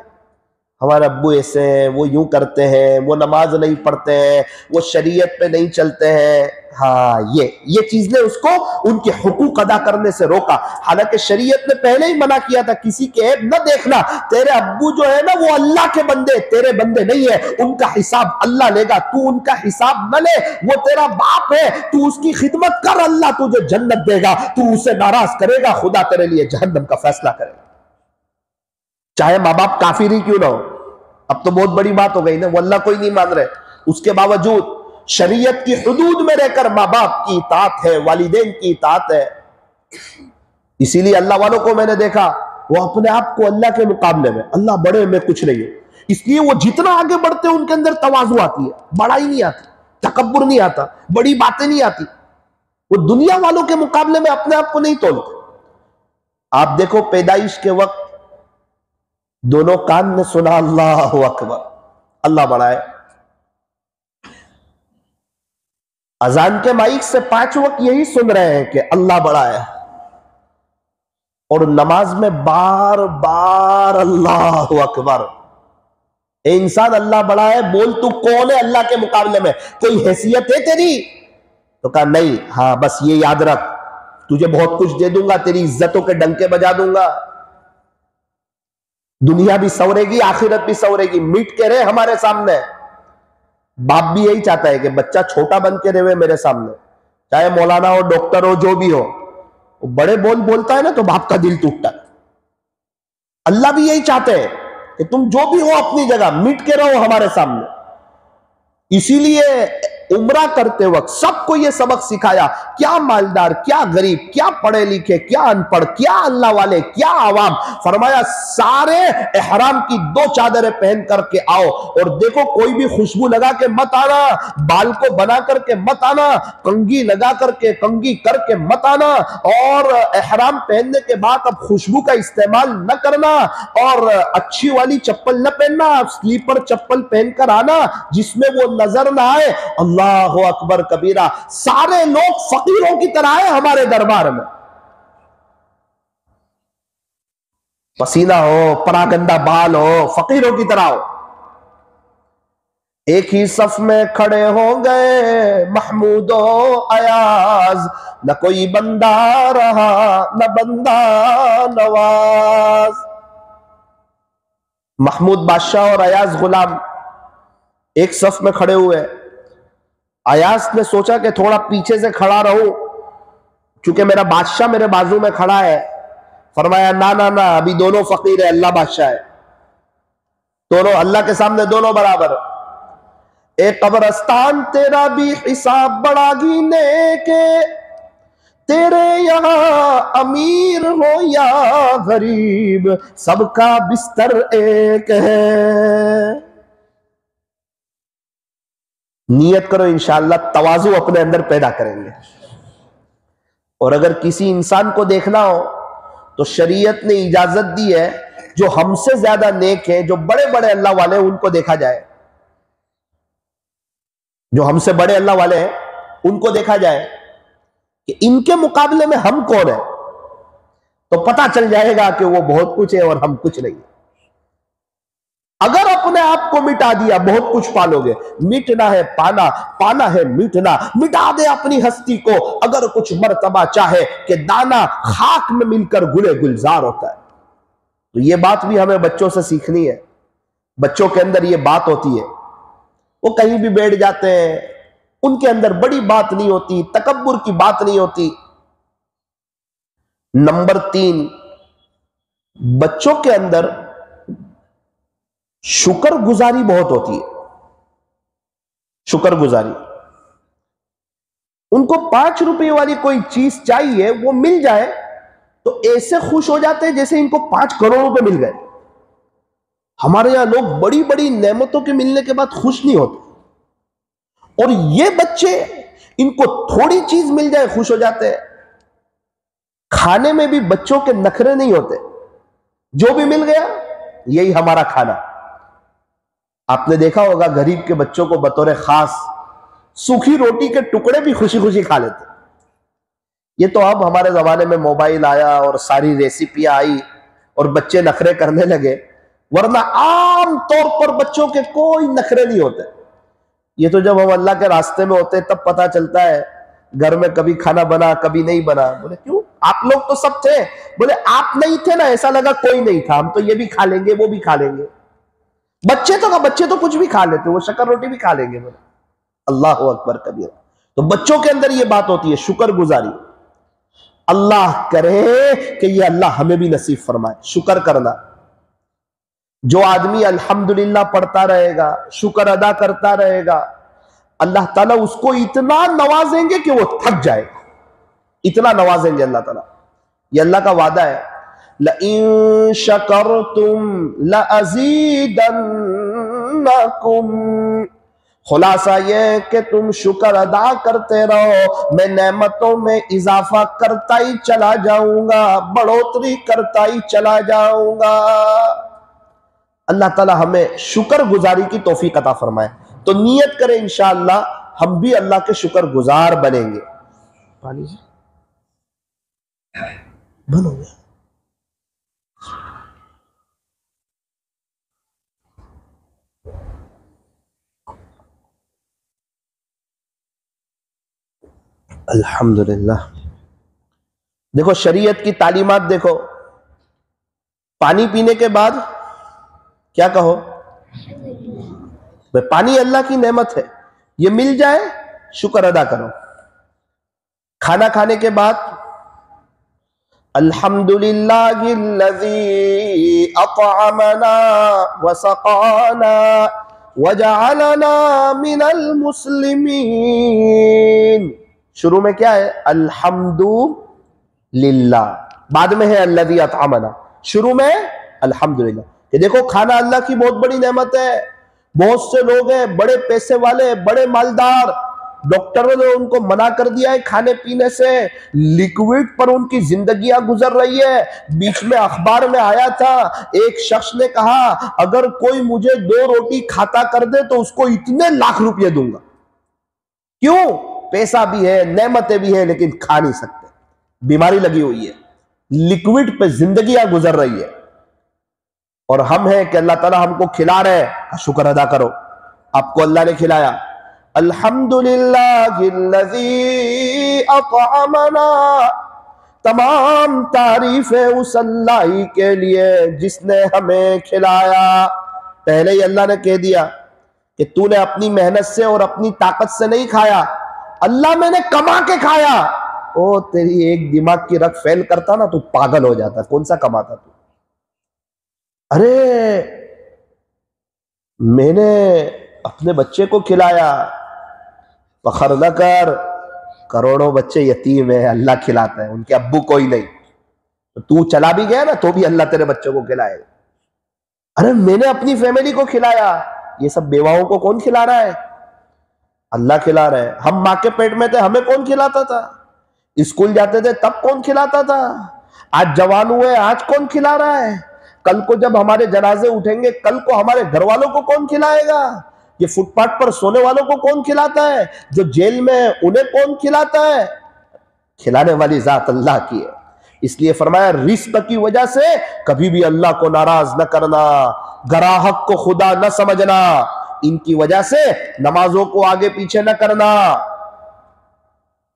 हमारे अब्बू ऐसे हैं, वो यूं करते हैं, वो नमाज नहीं पढ़ते हैं, वो शरीयत पे नहीं चलते हैं। हाँ, ये चीज ने उसको उनके हुकूक अदा करने से रोका। हालांकि शरीयत ने पहले ही मना किया था, किसी के ऐब न देखना। तेरे अब्बू जो है ना, वो अल्लाह के बंदे, तेरे बंदे नहीं है, उनका हिसाब अल्लाह लेगा। तू उनका हिसाब न ले, वो तेरा बाप है, तू उसकी खिदमत कर, अल्लाह तुझे जन्नत देगा। तू उसे नाराज करेगा, खुदा तेरे लिए जहन्नम का फैसला करेगा, चाहे माँ बाप काफिर ही क्यों ना हो। अब तो बहुत बड़ी बात हो गई ना, वो अल्लाह को ही नहीं मान रहे, उसके बावजूद शरीयत की हुदूद में रहकर माँ बाप की इताअत है, वालिदैन की इताअत है। इसीलिए अल्लाह वालों को मैंने देखा, वो अपने आप को अल्लाह के मुकाबले में, अल्लाह बड़े में कुछ नहीं है, इसलिए वो जितना आगे बढ़ते हैं उनके अंदर तवाज़ु आती है, बड़ाई नहीं आती, तकब्बुर नहीं आता, बड़ी बातें नहीं आती। वो दुनिया वालों के मुकाबले में अपने आप को नहीं तोलते। आप देखो, पैदाइश के वक्त दोनों कान ने सुना अल्लाह अकबर, अल्लाह बड़ा है। अजान के माइक से 5 वक्त यही सुन रहे हैं कि अल्लाह बड़ा है, और नमाज में बार बार अल्लाह अकबर। ए इंसान, अल्लाह बड़ा है, बोल तू कौन है अल्लाह के मुकाबले में, कोई हैसियत है तेरी? तो कहा नहीं। हाँ, बस ये याद रख, तुझे बहुत कुछ दे दूंगा, तेरी इज्जतों के डंके बजा दूंगा, दुनिया भी सवरेगी, आखिरत भी सवरेगी। मिट के रहे हमारे सामने। बाप भी यही चाहता है कि बच्चा छोटा बन के रहे मेरे सामने, चाहे मौलाना हो, डॉक्टर हो, जो भी हो। वो बड़े बोल बोलता है ना तो बाप का दिल टूटता है। अल्लाह भी यही चाहते हैं कि तुम जो भी हो अपनी जगह मिट के रहो हमारे सामने। इसीलिए उम्रा करते वक्त सबको यह सबक सिखाया, क्या मालदार, क्या गरीब, क्या पढ़े लिखे, क्या अनपढ़, क्या अल्लाह वाले, क्या आवाम। फरमाया सारे एहराम की 2 चादरें पहन करके आओ, और देखो कोई भी खुशबू लगा के मत आना, बाल को बना करके मत आना, कंघी लगा करके, कंघी करके मत आना, और एहराम पहनने के बाद अब खुशबू का इस्तेमाल न करना, और अच्छी वाली चप्पल न पहनना, स्लीपर चप्पल पहनकर आना जिसमें वो नजर ना आए। अल्लाह अकबर कबीरा। सारे लोग फकीरों की तरह आए हमारे दरबार में, पसीना हो, परागंदा बाल हो, फकीरों की तरह हो। एक ही सफ में खड़े हो गए महमूदो अयाज, न कोई बंदा रहा न बंदा नवाज। महमूद बादशाह और अयाज गुलाम एक सफ में खड़े हुए। अयाज ने सोचा कि थोड़ा पीछे से खड़ा रहूं, क्योंकि मेरा बादशाह मेरे बाजू में खड़ा है। फरमाया ना ना ना, अभी दोनों फकीर है, अल्लाह बादशाह है, दोनों अल्लाह के सामने दोनों बराबर। एक कब्रस्तान तेरा भी हिसाब बड़ा गिने के, तेरे यहां अमीर हो या गरीब सबका बिस्तर एक है। नियत करो, इंशाअल्लाह तवाज़ु अपने अंदर पैदा करेंगे। और अगर किसी इंसान को देखना हो तो शरीयत ने इजाजत दी है, जो हमसे ज्यादा नेक है, जो बड़े बड़े अल्लाह वाले हैं, उनको देखा जाए। जो हमसे बड़े अल्लाह वाले हैं उनको देखा जाए कि इनके मुकाबले में हम कौन है, तो पता चल जाएगा कि वो बहुत कुछ है और हम कुछ नहीं। अगर अपने आप को मिटा दिया बहुत कुछ पालोगे। मिटना है पाना, पाना है मिटना। मिटा दे अपनी हस्ती को, अगर कुछ मर्तबा चाहे कि दाना खाक में मिलकर गुले गुलजार होता है। तो ये बात भी हमें बच्चों से सीखनी है। बच्चों के अंदर ये बात होती है, वो कहीं भी बैठ जाते हैं, उनके अंदर बड़ी बात नहीं होती, तकब्बुर की बात नहीं होती। नंबर 3, बच्चों के अंदर शुक्रगुजारी बहुत होती है। शुक्रगुजारी, उनको 5 रुपए वाली कोई चीज चाहिए, वो मिल जाए तो ऐसे खुश हो जाते हैं जैसे इनको 5 करोड़ रुपए मिल गए। हमारे यहां लोग बड़ी बड़ी नेमतों के मिलने के बाद खुश नहीं होते, और ये बच्चे, इनको थोड़ी चीज मिल जाए खुश हो जाते हैं। खाने में भी बच्चों के नखरे नहीं होते, जो भी मिल गया यही हमारा खाना। आपने देखा होगा गरीब के बच्चों को बतौर खास सूखी रोटी के टुकड़े भी खुशी खुशी खा लेते। ये तो अब हमारे जमाने में मोबाइल आया और सारी रेसिपियां आई और बच्चे नखरे करने लगे, वरना आम तौर पर बच्चों के कोई नखरे नहीं होते। ये तो जब हम अल्लाह के रास्ते में होते तब पता चलता है, घर में कभी खाना बना कभी नहीं बना। बोले क्यों, आप लोग तो सब थे। बोले आप नहीं थे ना, ऐसा लगा कोई नहीं था, हम तो ये भी खा लेंगे वो भी खा लेंगे। बच्चे तो कुछ भी खा लेते, वो शक्कर रोटी भी खा लेंगे। बोले अल्लाह अकबर कबीर। तो बच्चों के अंदर ये बात होती है शुक्र गुजारी। अल्लाह करे कि ये अल्लाह हमें भी नसीब फरमाए शुक्र करना। जो आदमी अल्हम्दुलिल्लाह पढ़ता रहेगा, शुक्र अदा करता रहेगा, अल्लाह ताला उसको इतना नवाजेंगे कि वो थक जाएगा, इतना नवाजेंगे अल्लाह ताला। ये अल्लाह का वादा है, लइन शकरतुम लअज़ीदन्नकुम। खुलासा यह कि तुम शुक्र अदा करते रहो, मैं नेमतों में इजाफा करता ही चला जाऊंगा, बढ़ोतरी करता ही चला जाऊंगा। अल्लाह ताला हमें शुक्र गुजारी की तौफीक अता फरमाए। तो नियत करें इंशाअल्लाह हम भी अल्लाह के शुक्र गुजार बनेंगे। पानी बंद हो गया। अल्हम्दुलिल्लाह। देखो शरीयत की तालीमात देखो, पानी पीने के बाद क्या कहो, पानी अल्लाह की नेमत है, ये मिल जाए शुक्र अदा करो। खाना खाने के बाद अल्हम्दुलिल्लाहिल्लज़ी अतअमना व सक़ाना व जअलना मिनल मुस्लिमीन। शुरू में क्या है, अल्हम्दुलिल्लाह, बाद में है अल्लज़ी अतअमना, शुरू में अल्हम्दुलिल्लाह। कि देखो खाना अल्लाह की बहुत बड़ी नेमत है। बहुत से लोग हैं बड़े पैसे वाले, बड़े मालदार, डॉक्टरों ने उनको मना कर दिया है खाने पीने से, लिक्विड पर उनकी जिंदगियां गुजर रही है। बीच में अखबार में आया था, एक शख्स ने कहा अगर कोई मुझे 2 रोटी खाता कर दे तो उसको इतने लाख रुपए दूंगा। क्यों, पैसा भी है, नेमतें भी है, लेकिन खा नहीं सकते, बीमारी लगी हुई है, लिक्विड पे जिंदगियां गुजर रही है। और हम हैं कि अल्लाह ताला हमको खिला रहे हैं, शुक्र अदा करो, आपको अल्लाह ने खिलाया। अल्हम्दुलिल्लाहिल्लज़ी अतअमना, तमाम तारीफ है उस अल्लाह ही के लिए जिसने हमें खिलाया। पहले ही अल्लाह ने कह दिया कि तूने अपनी मेहनत से और अपनी ताकत से नहीं खाया, अल्लाह मैंने कमा के खाया। ओ तेरी एक दिमाग की रग फेल करता ना, तू पागल हो जाता। कौन सा कमाता तू? अरे मैंने अपने बच्चे को खिलाया, फखर न कर, करोड़ों बच्चे यतीम है, अल्लाह खिलाता है, उनके अब्बू कोई नहीं। तो तू चला भी गया ना तो भी अल्लाह तेरे बच्चों को खिलाएगा। अरे मैंने अपनी फैमिली को खिलाया, ये सब बेवाओं को कौन खिला रहा है? अल्लाह खिला रहा है। हम माँ के पेट में थे, हमें कौन खिलाता था? स्कूल जाते थे तब कौन खिलाता था? आज जवान हुए, आज कौन खिला रहा है? कल को जब हमारे जनाजे उठेंगे, कल को हमारे घर वालों को कौन खिलाएगा? ये फुटपाथ पर सोने वालों को कौन खिलाता है? जो जेल में, उन्हें कौन खिलाता है? खिलाने वाली जात अल्लाह की है। इसलिए फरमाया रिस्क की वजह से कभी भी अल्लाह को नाराज न करना, ग्राहक को खुदा न समझना, इनकी वजह से नमाजों को आगे पीछे न करना।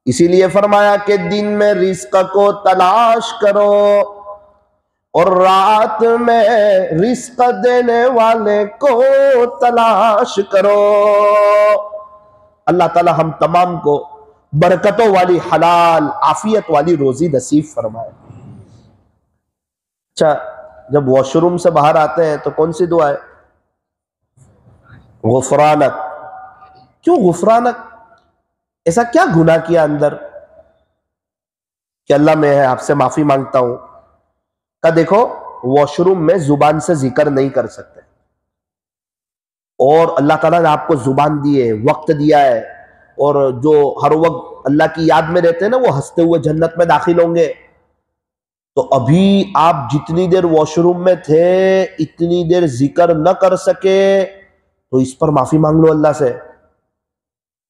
इसीलिए फरमाया कि दिन में रिस्क को तलाश करो और रात में रिस्क देने वाले को तलाश करो। अल्लाह ताला हम तमाम को बरकतों वाली, हलाल, आफियत वाली रोजी नसीब फरमाए। अच्छा, जब वॉशरूम से बाहर आते हैं तो कौन सी दुआ है? गुफरानक। क्यों गुफरानक? ऐसा क्या गुनाह किया अंदर कि अल्लाह मैं आपसे माफी मांगता हूं? का देखो, वॉशरूम में जुबान से जिक्र नहीं कर सकते, और अल्लाह ताला ने आपको जुबान दी है, वक्त दिया है, और जो हर वक्त अल्लाह की याद में रहते हैं ना, वो हंसते हुए जन्नत में दाखिल होंगे। तो अभी आप जितनी देर वॉशरूम में थे, इतनी देर जिक्र न कर सके, तो इस पर माफी मांग लो अल्लाह से।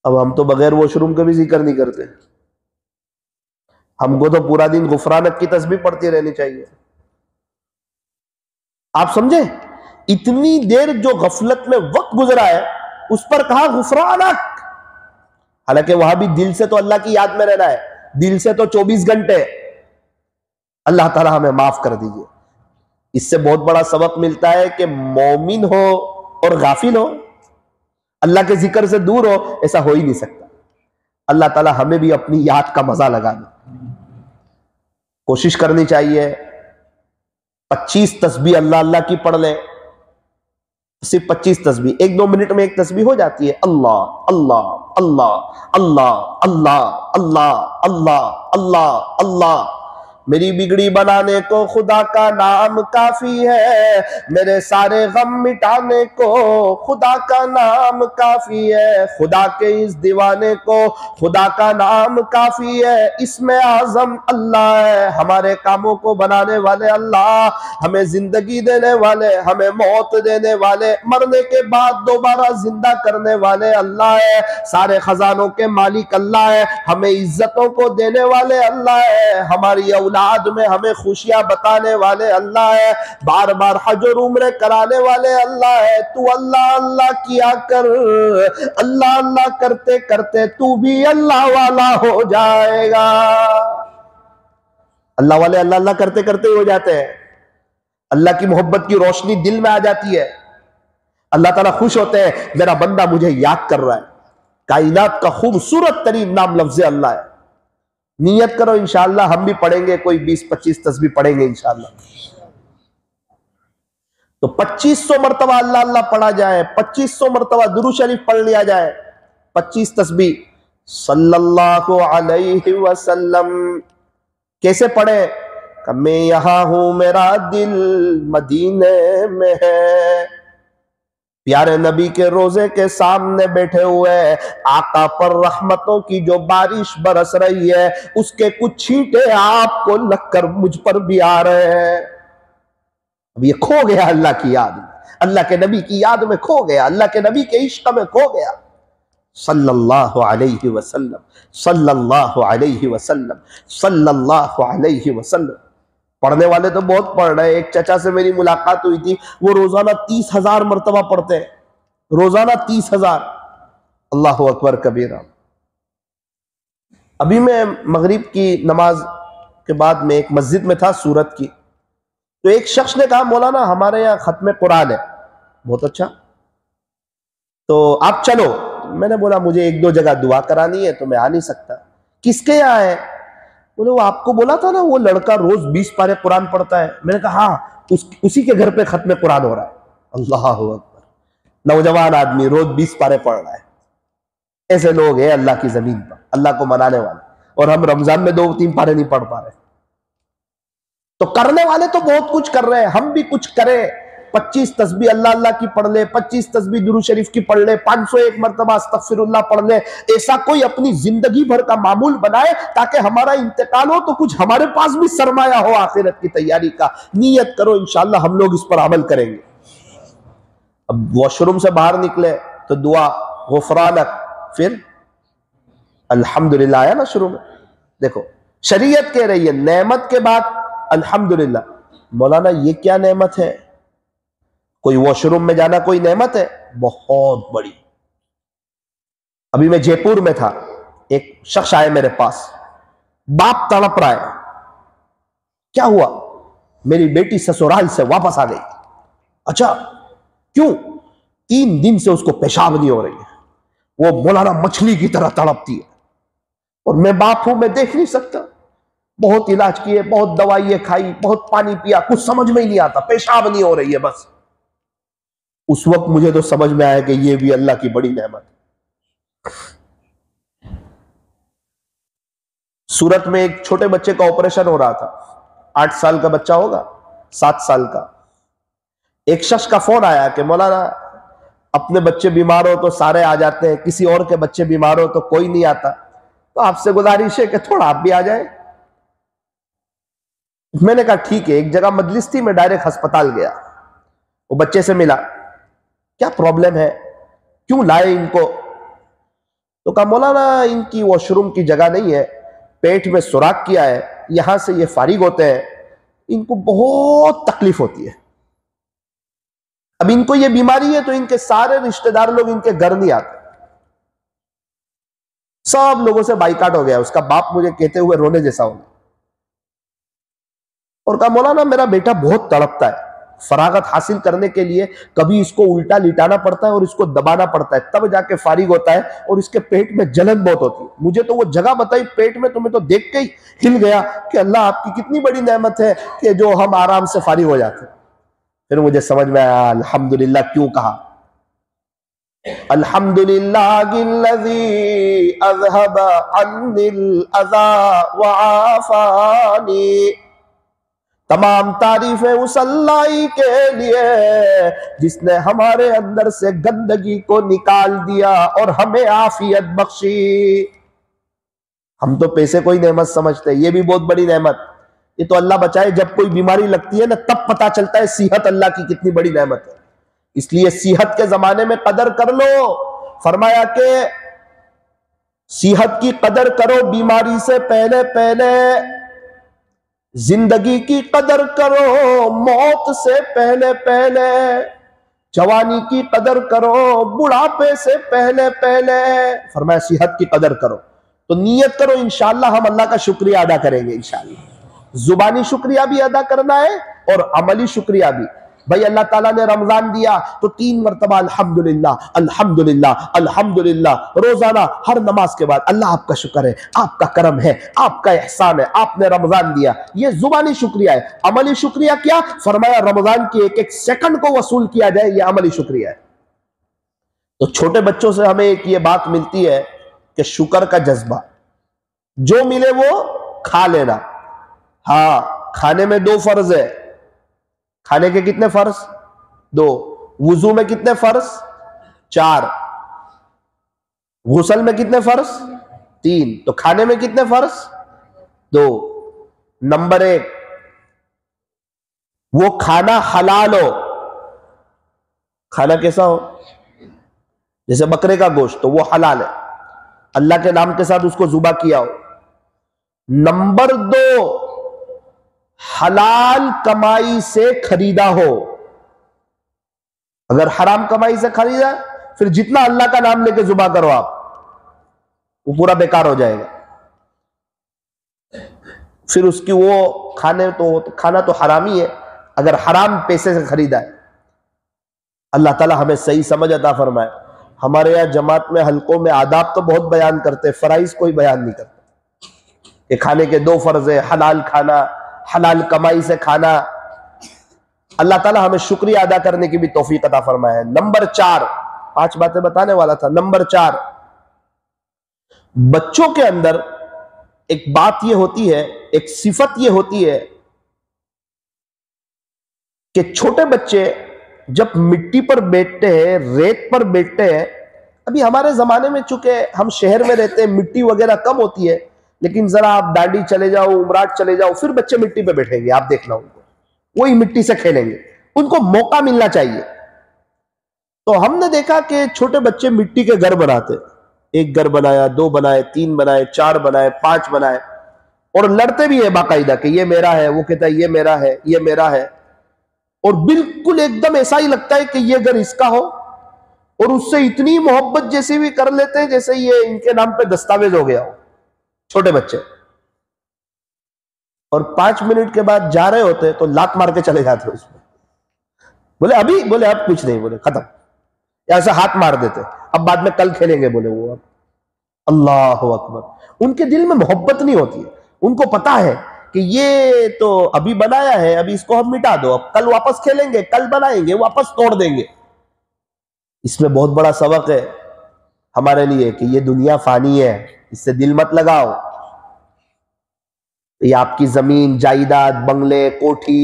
अब हम तो बगैर वॉशरूम के भी जिक्र नहीं करते, हमको तो पूरा दिन गुफरानक की तस्बीह पढ़ती रहनी चाहिए। आप समझे, इतनी देर जो गफलत में वक्त गुजरा है, उस पर कहा गुफरानक। हालांकि वहां भी दिल से तो अल्लाह की याद में रहना है, दिल से तो 24 घंटे। अल्लाह ताला हमें माफ कर दीजिए। इससे बहुत बड़ा सबक मिलता है कि मोमिन हो और गाफिल हो, अल्लाह के जिक्र से दूर हो, ऐसा हो ही नहीं सकता। अल्लाह ताला हमें भी अपनी याद का मजा लगा दे। कोशिश करनी चाहिए 25 तस्बीह अल्लाह अल्लाह की पढ़ ले, सिर्फ 25 तस्बीह, 1-2 मिनट में एक तस्बीह हो जाती है। अल्लाह अल्लाह अल्लाह अल्लाह अल्लाह अल्लाह अल्लाह अल्लाह अल्लाह। मेरी बिगड़ी बनाने को खुदा का नाम काफी है, मेरे सारे गम मिटाने को खुदा का नाम काफी है, खुदा के इस दीवाने को खुदा का नाम काफी है। इसमें आजम अल्लाह है, हमारे कामों को बनाने वाले अल्लाह, हमें जिंदगी देने वाले, हमें मौत देने वाले, मरने के बाद दोबारा जिंदा करने वाले अल्लाह है। सारे खजानों के मालिक अल्लाह है, हमें इज्जतों को देने वाले अल्लाह है, हमारी औलाद में हमें खुशियां बताने वाले अल्लाह है, बार बार हज और उम्रे कराने वाले अल्लाह है। तू अल्लाह अल्लाह किया कर, अल्लाह अल्लाह करते करते तू भी अल्लाह वाला हो जाएगा। अल्लाह वाले अल्लाह अल्लाह करते करते हो जाते हैं, अल्लाह की मोहब्बत की रोशनी दिल में आ जाती है, अल्लाह ताला खुश होते हैं, मेरा बंदा मुझे याद कर रहा है। कायनात का खूबसूरत तरीन नाम लफ्ज़ अल्लाह है। नियत करो, इंशाअल्लाह हम भी पढ़ेंगे, कोई 20-25 तस्बीह पढ़ेंगे इंशाअल्लाह। तो 2500 मरतबा अल्लाह अल्लाह पढ़ा जाए, 2500 मरतबा दुरूद शरीफ पढ़ लिया जाए, 25 तस्बीह सल्लल्लाहु अलैहि वसल्लम। कैसे पढ़े? मैं यहां हूं, मेरा दिल मदीने में है, प्यारे नबी के रोजे के सामने बैठे हुए, आका पर रहमतों की जो बारिश बरस रही है, उसके कुछ छींटे आपको लगकर मुझ पर भी आ रहे हैं। अब ये खो गया अल्लाह की याद में, अल्लाह के नबी की याद में खो गया, अल्लाह के नबी के इश्क में खो गया। सल्लल्लाहु अलैहि वसल्लम, सल्लल्लाहु अलैहि वसल्लम, सल्लल्लाहु अलैहि वसल्लम। पढ़ने वाले तो बहुत पढ़ रहे हैं। एक चचा से मेरी मुलाकात हुई थी, वो रोजाना 30,000 मरतबा पढ़ते हैं, रोजाना 30,000। अल्लाह अकबर कबीरा। अभी मैं मगरिब की नमाज के बाद में एक मस्जिद में था सूरत की, तो एक शख्स ने कहा मौलाना हमारे यहाँ खत्म कुरान है। बहुत अच्छा, तो आप चलो। मैंने बोला मुझे 1-2 जगह दुआ करानी है, तो मैं आ नहीं सकता। किसके यहाँ है? बोले वो आपको बोला था ना, वो लड़का रोज 20 पारे कुरान पढ़ता है। मैंने कहा हाँ, उसी के घर पे खत्म कुरान हो रहा है। अल्लाह अकबर, नौजवान आदमी रोज 20 पारे पढ़ रहा है। ऐसे लोग हैं अल्लाह की जमीन पर, अल्लाह को मनाने वाले, और हम रमजान में 2-3 पारे नहीं पढ़ पा रहे। तो करने वाले तो बहुत कुछ कर रहे हैं, हम भी कुछ करें। 25 तस्बीह अल्लाह अल्लाह की पढ़ ले, 25 तस्बीह दुरूद शरीफ की पढ़ ले, 501 मरतबा अस्तगफिरुल्लाह पढ़ ले। ऐसा कोई अपनी जिंदगी भर का मामूल बनाए, ताकि हमारा इंतकाल हो तो कुछ हमारे पास भी सरमाया हो आखिरत की तैयारी का। नियत करो, इंशाअल्लाह हम लोग इस पर अमल करेंगे। अब वॉशरूम से बाहर निकले तो दुआ गुफरानक, फिर अल्हम्दुलिल्लाह आया ना शुरू में। देखो शरीयत कह रही है नेमत के बाद अल्हम्दुलिल्लाह। मौलाना ये क्या नेमत है? कोई वॉशरूम में जाना कोई नेमत है? बहुत बड़ी। अभी मैं जयपुर में था, एक शख्स आए मेरे पास, बाप तड़प रहा है। क्या हुआ? मेरी बेटी ससुराल से वापस आ गई। अच्छा क्यों? 3 दिन से उसको पेशाब नहीं हो रही है, वो मौलाना मछली की तरह तड़पती है, और मैं बाप हूं, मैं देख नहीं सकता। बहुत इलाज किए, बहुत दवाइयां खाई, बहुत पानी पिया, कुछ समझ में ही नहीं आता, पेशाब नहीं हो रही है बस। उस वक्त मुझे तो समझ में आया कि ये भी अल्लाह की बड़ी नेमत। सूरत में एक छोटे बच्चे का ऑपरेशन हो रहा था, 8 साल का बच्चा होगा, 7 साल का। एक शख्स का फोन आया कि मौलाना अपने बच्चे बीमार हो तो सारे आ जाते हैं, किसी और के बच्चे बीमार हो तो कोई नहीं आता, तो आपसे गुजारिश है कि थोड़ा आप भी आ जाए। मैंने कहा ठीक है। एक जगह मजलिस थी, मैं डायरेक्ट अस्पताल गया, वो बच्चे से मिला, क्या प्रॉब्लम है, क्यों लाए इनको? तो कहा मौलाना इनकी वॉशरूम की जगह नहीं है, पेट में सुराख किया है, यहां से ये फारिग होते हैं, इनको बहुत तकलीफ होती है। अब इनको ये बीमारी है तो इनके सारे रिश्तेदार लोग इनके घर नहीं आते, सब लोगों से बाइकाट हो गया। उसका बाप मुझे कहते हुए रोने जैसा हो गया और कहा मौलाना मेरा बेटा बहुत तड़पता है, फरागत हासिल करने के लिए कभी इसको उल्टा लिटाना पड़ता है और इसको दबाना पड़ता है, तब जाके फारिग होता है, और इसके पेट में जलन बहुत होती है। मुझे तो वो जगह बताई पेट में, तुम्हें तो देख के ही हिल गया कि अल्लाह आपकी कितनी बड़ी नेमत है कि जो हम आराम से फारिग हो जाते हैं। फिर मुझे समझ में आया अल्हम्दुलिल्लाह क्यों कहा। अल्हम्दुलिल्लाहिल्लज़ी अज़हबा अन्निल अज़ा व आफ़ानी, तमाम तारीफें उस अल्लाह के लिए जिसने हमारे अंदर से गंदगी को निकाल दिया और हमें आफियत बख्शी। हम तो पैसे कोई नेमत समझते हैं, ये भी बहुत बड़ी नेमत। ये तो अल्लाह बचाए, जब कोई बीमारी लगती है ना तब पता चलता है सेहत अल्लाह की कितनी बड़ी नेमत है। इसलिए सेहत के जमाने में कदर कर लो। फरमाया कि सेहत की कदर करो, बीमारी से पहले पहले जिंदगी की कदर करो, मौत से पहले पहले जवानी की कदर करो, बुढ़ापे से पहले पहले। फरमाया सेहत की कदर करो। तो नियत करो इंशाअल्लाह हम अल्लाह का शुक्रिया अदा करेंगे। इंशाअल्लाह जुबानी शुक्रिया भी अदा करना है और अमली शुक्रिया भी। भाई अल्लाह ताला ने रमजान दिया तो 3 मरतबा अल्हम्दुलिल्लाह अल्हम्दुलिल्लाह अल्हम्दुलिल्लाह रोजाना हर नमाज के बाद अल्लाह आपका शुक्र है, आपका करम है, आपका एहसान है, आपने रमजान दिया। ये जुबानी शुक्रिया है। अमली शुक्रिया क्या? फरमाया रमजान की एक एक सेकंड को वसूल किया जाए, यह अमली शुक्रिया है। तो छोटे बच्चों से हमें एक ये बात मिलती है कि शुक्र का जज्बा, जो मिले वो खा लेना। हाँ, खाने में 2 फर्ज है। खाने के कितने फर्ज? 2। वुजू में कितने फर्ज? 4। गुसल में कितने फर्ज? 3। तो खाने में कितने फर्ज? 2। नंबर 1, वो खाना हलाल हो। खाना कैसा हो? जैसे बकरे का गोश्त, तो वो हलाल है, अल्लाह के नाम के साथ उसको जुबा किया हो। नंबर 2, हलाल कमाई से खरीदा हो। अगर हराम कमाई से खरीदा फिर जितना अल्लाह का नाम लेके जुबा करो आप, वो पूरा बेकार हो जाएगा। फिर उसकी वो खाना तो हराम ही है, अगर हराम पैसे से खरीदा है। अल्लाह ताला हमें सही समझ अता फरमाए। हमारे यहाँ जमात में हलकों में आदाब तो बहुत बयान करते, फराइज कोई बयान नहीं करते कि खाने के 2 फर्ज है, हलाल खाना, हलाल कमाई से खाना। अल्लाह ताला हमें शुक्रिया अदा करने की भी तौफीक अता फरमाए। नंबर 4, 5 बातें बताने वाला था। नंबर 4, बच्चों के अंदर एक बात यह होती है, एक सिफत यह होती है कि छोटे बच्चे जब मिट्टी पर बैठते हैं, रेत पर बैठते हैं। अभी हमारे जमाने में चूंकि हम शहर में रहते हैं, मिट्टी वगैरह कम होती है, लेकिन जरा आप दांडी चले जाओ, उमराट चले जाओ, फिर बच्चे मिट्टी पे बैठेंगे, आप देखना उनको, वही मिट्टी से खेलेंगे। उनको मौका मिलना चाहिए। तो हमने देखा कि छोटे बच्चे मिट्टी के घर बनाते, 1 घर बनाया, 2 बनाए, 3 बनाए, 4 बनाए, 5 बनाए, और लड़ते भी है बाकायदा कि ये मेरा है, वो कहता है ये मेरा है, ये मेरा है, और बिल्कुल एकदम ऐसा ही लगता है कि ये घर इसका हो, और उससे इतनी मोहब्बत जैसी भी कर लेते हैं जैसे ये इनके नाम पे दस्तावेज हो गया हो, छोटे बच्चे। और 5 मिनट के बाद जा रहे होते तो लात मार के चले जाते उसमें, बोले अभी, बोले अब कुछ नहीं, बोले खत्म, ऐसा हाथ मार देते, अब बाद में कल खेलेंगे, बोले वो। अब अल्लाह अकबर, उनके दिल में मोहब्बत नहीं होती है। उनको पता है कि ये तो अभी बनाया है, अभी इसको हम मिटा दो, अब कल वापस खेलेंगे, कल बनाएंगे, वापस तोड़ देंगे। इसमें बहुत बड़ा सबक है हमारे लिए कि ये दुनिया फानी है, इससे दिल मत लगाओ। ये आपकी जमीन जायदाद बंगले कोठी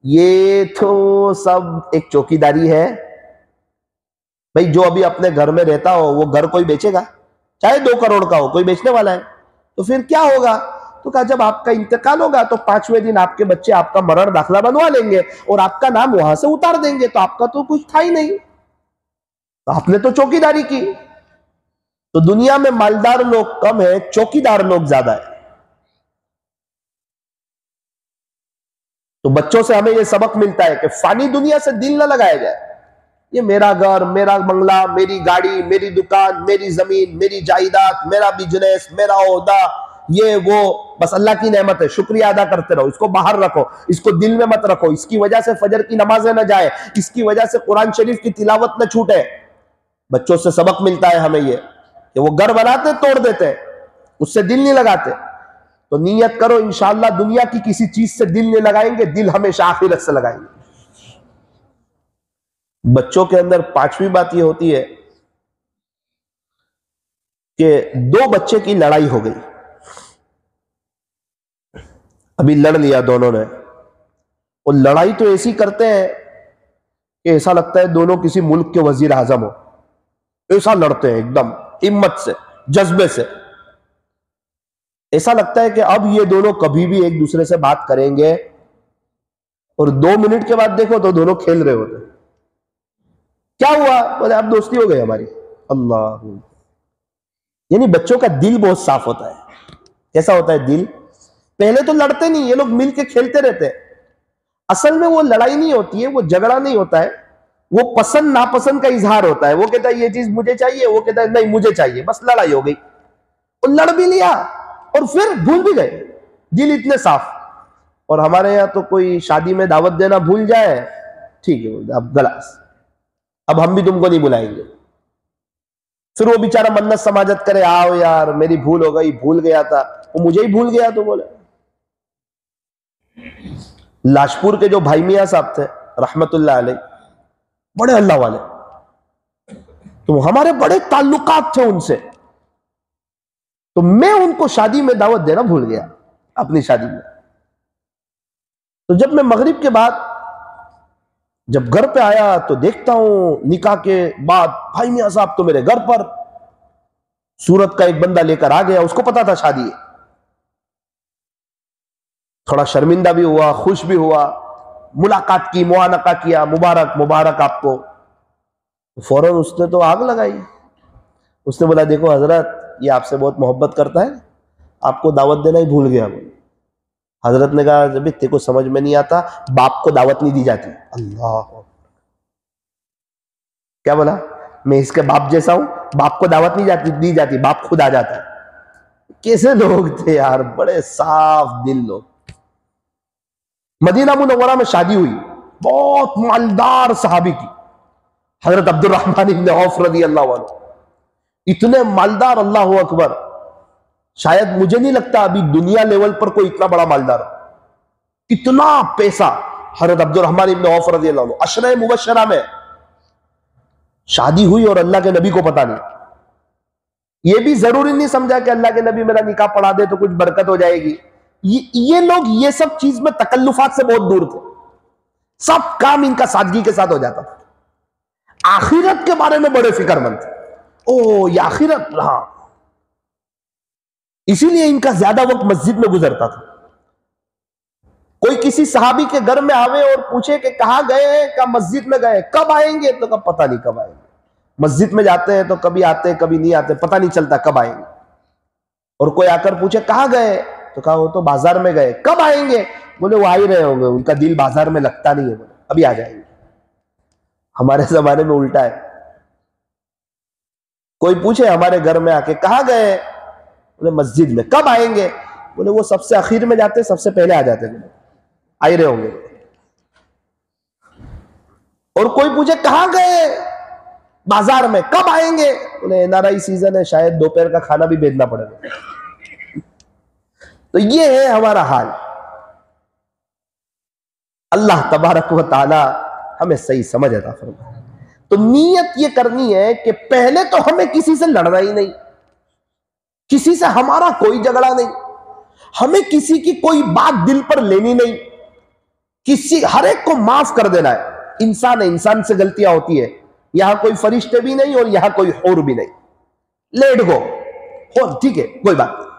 ये तो सब एक चौकीदारी है। भाई जो अभी अपने घर में रहता हो वो घर कोई बेचेगा? चाहे 2 करोड़ का हो, कोई बेचने वाला है? तो फिर क्या होगा? तो कहा जब आपका इंतकाल होगा तो 5वें दिन आपके बच्चे आपका मरण दाखला बनवा लेंगे और आपका नाम वहां से उतार देंगे, तो आपका तो कुछ था ही नहीं, तो आपने तो चौकीदारी की। तो दुनिया में मालदार लोग कम है, चौकीदार लोग ज्यादा है। तो बच्चों से हमें यह सबक मिलता है कि फानी दुनिया से दिल न लगाया जाए। ये मेरा घर, मेरा बंगला, मेरी गाड़ी, मेरी दुकान, मेरी जमीन, मेरी जायदाद, मेरा बिजनेस, मेरा ओहदा, ये वो बस अल्लाह की नेमत है, शुक्रिया अदा करते रहो। इसको बाहर रखो, इसको दिल में मत रखो। इसकी वजह से फजर की नमाजें न जाए, इसकी वजह से कुरान शरीफ की तिलावत न छूटे। बच्चों से सबक मिलता है हमें ये कि वो घर बनाते तोड़ देते, उससे दिल नहीं लगाते। तो नियत करो इंशाअल्लाह दुनिया की किसी चीज से दिल नहीं लगाएंगे, दिल हमेशा आखिरत से लगाएंगे। बच्चों के अंदर 5वीं बात यह होती है कि 2 बच्चे की लड़ाई हो गई, अभी लड़ लिया दोनों ने, और लड़ाई तो ऐसी करते हैं कि ऐसा लगता है दोनों किसी मुल्क के वजीर आजम हो, ऐसा लड़ते हैं एकदम हिम्मत से, जज्बे से। ऐसा लगता है कि अब ये दोनों कभी भी एक दूसरे से बात करेंगे, और 2 मिनट के बाद देखो तो दोनों खेल रहे होते। क्या हुआ? बोले अब दोस्ती हो गई हमारी। अल्लाह, यानी बच्चों का दिल बहुत साफ होता है। कैसा होता है दिल? पहले तो लड़ते नहीं, ये लोग मिलके खेलते रहते हैं। असल में वो लड़ाई नहीं होती है, वो झगड़ा नहीं होता है, वो पसंद नापसंद का इजहार होता है। वो कहता है ये चीज मुझे चाहिए, वो कहता है नहीं मुझे चाहिए, बस लड़ाई हो गई। और लड़ भी लिया और फिर भूल भी गए, दिल इतने साफ। और हमारे यहाँ तो कोई शादी में दावत देना भूल जाए, ठीक है अब गलास, अब हम भी तुमको नहीं बुलाएंगे। फिर वो बेचारा मन्नत समाजत करे, आओ यार मेरी भूल हो गई, भूल गया था, वो मुझे ही भूल गया। तो बोले लाजपुर के जो भाई मियां साहब थे रहमतुल्लाह अलैह, बड़े अल्लाह वाले, तो हमारे बड़े ताल्लुकात थे उनसे। तो मैं उनको शादी में दावत देना भूल गया, अपनी शादी में। तो जब मैं मगरिब के बाद जब घर पे आया तो देखता हूं निकाह के बाद भाई मियां साहब तो मेरे घर पर, सूरत का एक बंदा लेकर आ गया, उसको पता था शादी है। थोड़ा शर्मिंदा भी हुआ, खुश भी हुआ, मुलाकात की, मुआनका किया, मुबारक मुबारक आपको। फौरन उसने तो आग लगाई। उसने बोला देखो हजरत ये आपसे बहुत मोहब्बत करता है, आपको दावत देना ही भूल गया। हजरत ने कहा जब तेरे को समझ में नहीं आता, बाप को दावत नहीं दी जाती। अल्लाह, क्या बोला? मैं इसके बाप जैसा हूं, बाप को दावत नहीं दी जाती, बाप खुद आ जाता है। कैसे लोग थे यार, बड़े साफ दिल लोग। मदीना मुनव्वरा में शादी हुई, बहुत मालदार सहाबी की, हजरत अब्दुर्रहमान इब्न औफ रज़ी अल्लाह अन्हु। इतने मालदार, अल्लाह अकबर, शायद मुझे नहीं लगता अभी दुनिया लेवल पर कोई इतना बड़ा मालदार हो। इतना पैसा, हजरत अब्दुर्रहमान इब्न औफ रज़ी अल्लाह अन्हु, अशरे मुबश्शरा में शादी हुई और अल्लाह के नबी को पता नहीं। ये भी जरूरी नहीं समझा कि अल्लाह के नबी मेरा निकाह पढ़ा दे तो कुछ बरकत हो जाएगी। ये लोग ये सब चीज में तकल्लुफात से बहुत दूर थे, सब काम इनका सादगी के साथ हो जाता था। आखिरत के बारे में बड़े फिक्रमंद थे। ओ ये आखिरत, हाँ, इसीलिए इनका ज्यादा वक्त मस्जिद में गुजरता था। कोई किसी सहाबी के घर में आवे और पूछे कि कहां गए हैं, का मस्जिद में गए, कब आएंगे, तो कब पता नहीं कब आएंगे। मस्जिद में जाते हैं तो कभी आते हैं कभी नहीं आते, पता नहीं चलता कब आएंगे। और कोई आकर पूछे कहां गए, तो कहा वो तो बाजार में गए, कब आएंगे, बोले वो आ ही रहे होंगे, उनका दिल बाजार में लगता नहीं है, बोले अभी आ जाएंगे। हमारे जमाने में उल्टा है, कोई पूछे हमारे घर में आके कहां गए, बोले मस्जिद में, कब आएंगे, बोले वो सबसे आखिर में जाते सबसे पहले आ जाते, बोले आ ही रहे होंगे। और कोई पूछे कहां गए, बाजार में, कब आएंगे, बोले एनआरआई सीजन है, शायद दोपहर का खाना भी भेजना पड़ेगा। तो ये है हमारा हाल। अल्लाह तबारक व तआला हमें सही समझ अता फरमाए। तो नीयत ये करनी है कि पहले तो हमें किसी से लड़ना ही नहीं, किसी से हमारा कोई झगड़ा नहीं। हमें किसी की कोई बात दिल पर लेनी नहीं, हर एक को माफ कर देना है। इंसान है, इंसान से गलतियां होती है। यहां कोई फरिश्ते भी नहीं और यहां कोई हूर भी नहीं। लेट गो हो, ठीक है, कोई बात नहीं,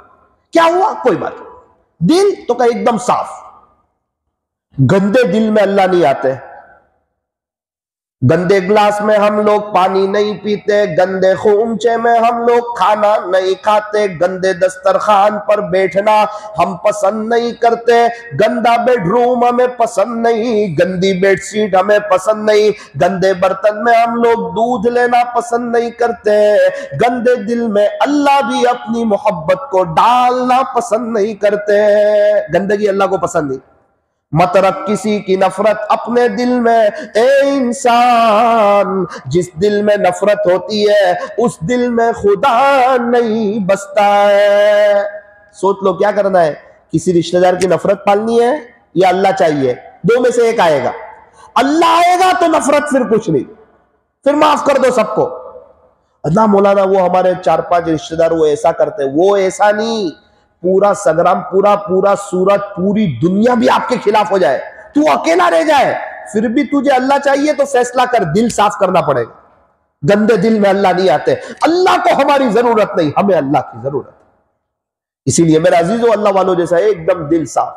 क्या हुआ, कोई बात नहीं। दिल तो का एकदम साफ। गंदे दिल में अल्लाह नहीं आते। गंदे ग्लास में हम लोग पानी नहीं पीते, गंदे खूंचे में हम लोग खाना नहीं खाते, गंदे दस्तरखान पर बैठना हम पसंद नहीं करते, गंदा बेडरूम हमें पसंद नहीं, गंदी बेडशीट हमें पसंद नहीं, गंदे बर्तन में हम लोग दूध लेना पसंद नहीं करते, गंदे दिल में अल्लाह भी अपनी मोहब्बत को डालना पसंद नहीं करते। गंदगी अल्लाह को पसंद नहीं। मत रख किसी की नफरत अपने दिल में, ए इंसान, जिस दिल में नफरत होती है उस दिल में खुदा नहीं बसता है। सोच लो क्या करना है, किसी रिश्तेदार की नफरत पालनी है या अल्लाह चाहिए? दो में से एक आएगा। अल्लाह आएगा तो नफरत, फिर कुछ नहीं, फिर माफ कर दो सबको। ना मौलाना वो हमारे 4-5 रिश्तेदार वो ऐसा करते, वो ऐसा नहीं। पूरा सगराम, पूरा सूरत, पूरी दुनिया भी आपके खिलाफ हो जाए, तू अकेला रह जाए, फिर भी तुझे अल्लाह चाहिए तो फैसला कर, दिल साफ करना पड़ेगा। गंदे दिल में अल्लाह नहीं आते। अल्लाह को हमारी जरूरत नहीं, हमें अल्लाह की जरूरत है। इसीलिए मेरा अजीजों, अल्लाह वालों जैसा है, एकदम दिल साफ।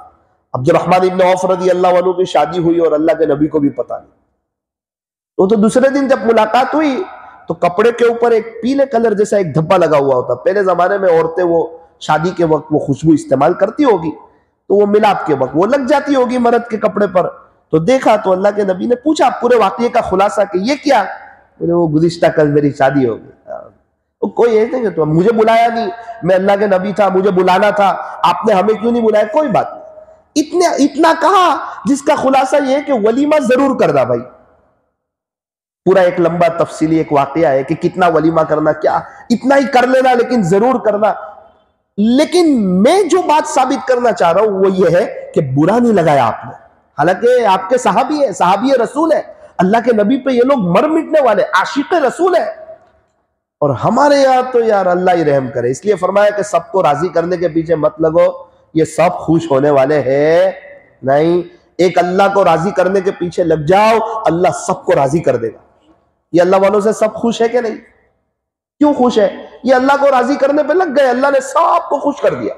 अब्दुर्रहमान इब्न औफ रज़ी अल्लाह वालों की शादी हुई और अल्लाह के नबी को भी पता नहीं। तो दूसरे दिन जब मुलाकात हुई तो कपड़े के ऊपर एक पीले कलर जैसा एक धब्बा लगा हुआ होता। पहले जमाने में औरतें वो शादी के वक्त वो खुशबू इस्तेमाल करती होगी, तो वो मिलाप के वक्त वो लग जाती होगी मर्द के कपड़े पर। तो देखा तो अल्लाह के नबी ने पूछा पूरे वाकये का खुलासा कि ये क्या? बोले वो गुज़िश्ता कल मेरी शादी होगी। तो कोई ऐसे कि तो मुझे बुलाया नहीं, मैं अल्लाह के नबी था, मुझे बुलाना था, आपने हमें क्यों नहीं बुलाया? कोई बात नहीं। इतना कहा जिसका खुलासा ये है कि वलीमा जरूर करना भाई। पूरा एक लंबा तफसीली एक वाकया है कि कितना वलीमा करना, क्या इतना ही कर लेना, लेकिन जरूर करना। लेकिन मैं जो बात साबित करना चाह रहा हूं वो ये है कि बुरा नहीं लगाया आपने। हालांकि आपके सहाबी रसूल है, अल्लाह के नबी पे ये लोग मर मिटने वाले आशिक रसूल है, और हमारे यहां तो यार अल्लाह ही रहम करे। इसलिए फरमाया कि सबको राजी करने के पीछे मत लगो, ये सब खुश होने वाले हैं नहीं। एक अल्लाह को राजी करने के पीछे लग जाओ, अल्लाह सबको राजी कर देगा। ये अल्लाह वालों से सब खुश है कि नहीं? क्यों खुश है? ये अल्लाह को राजी करने पे लग गए, अल्लाह ने सबको खुश कर दिया।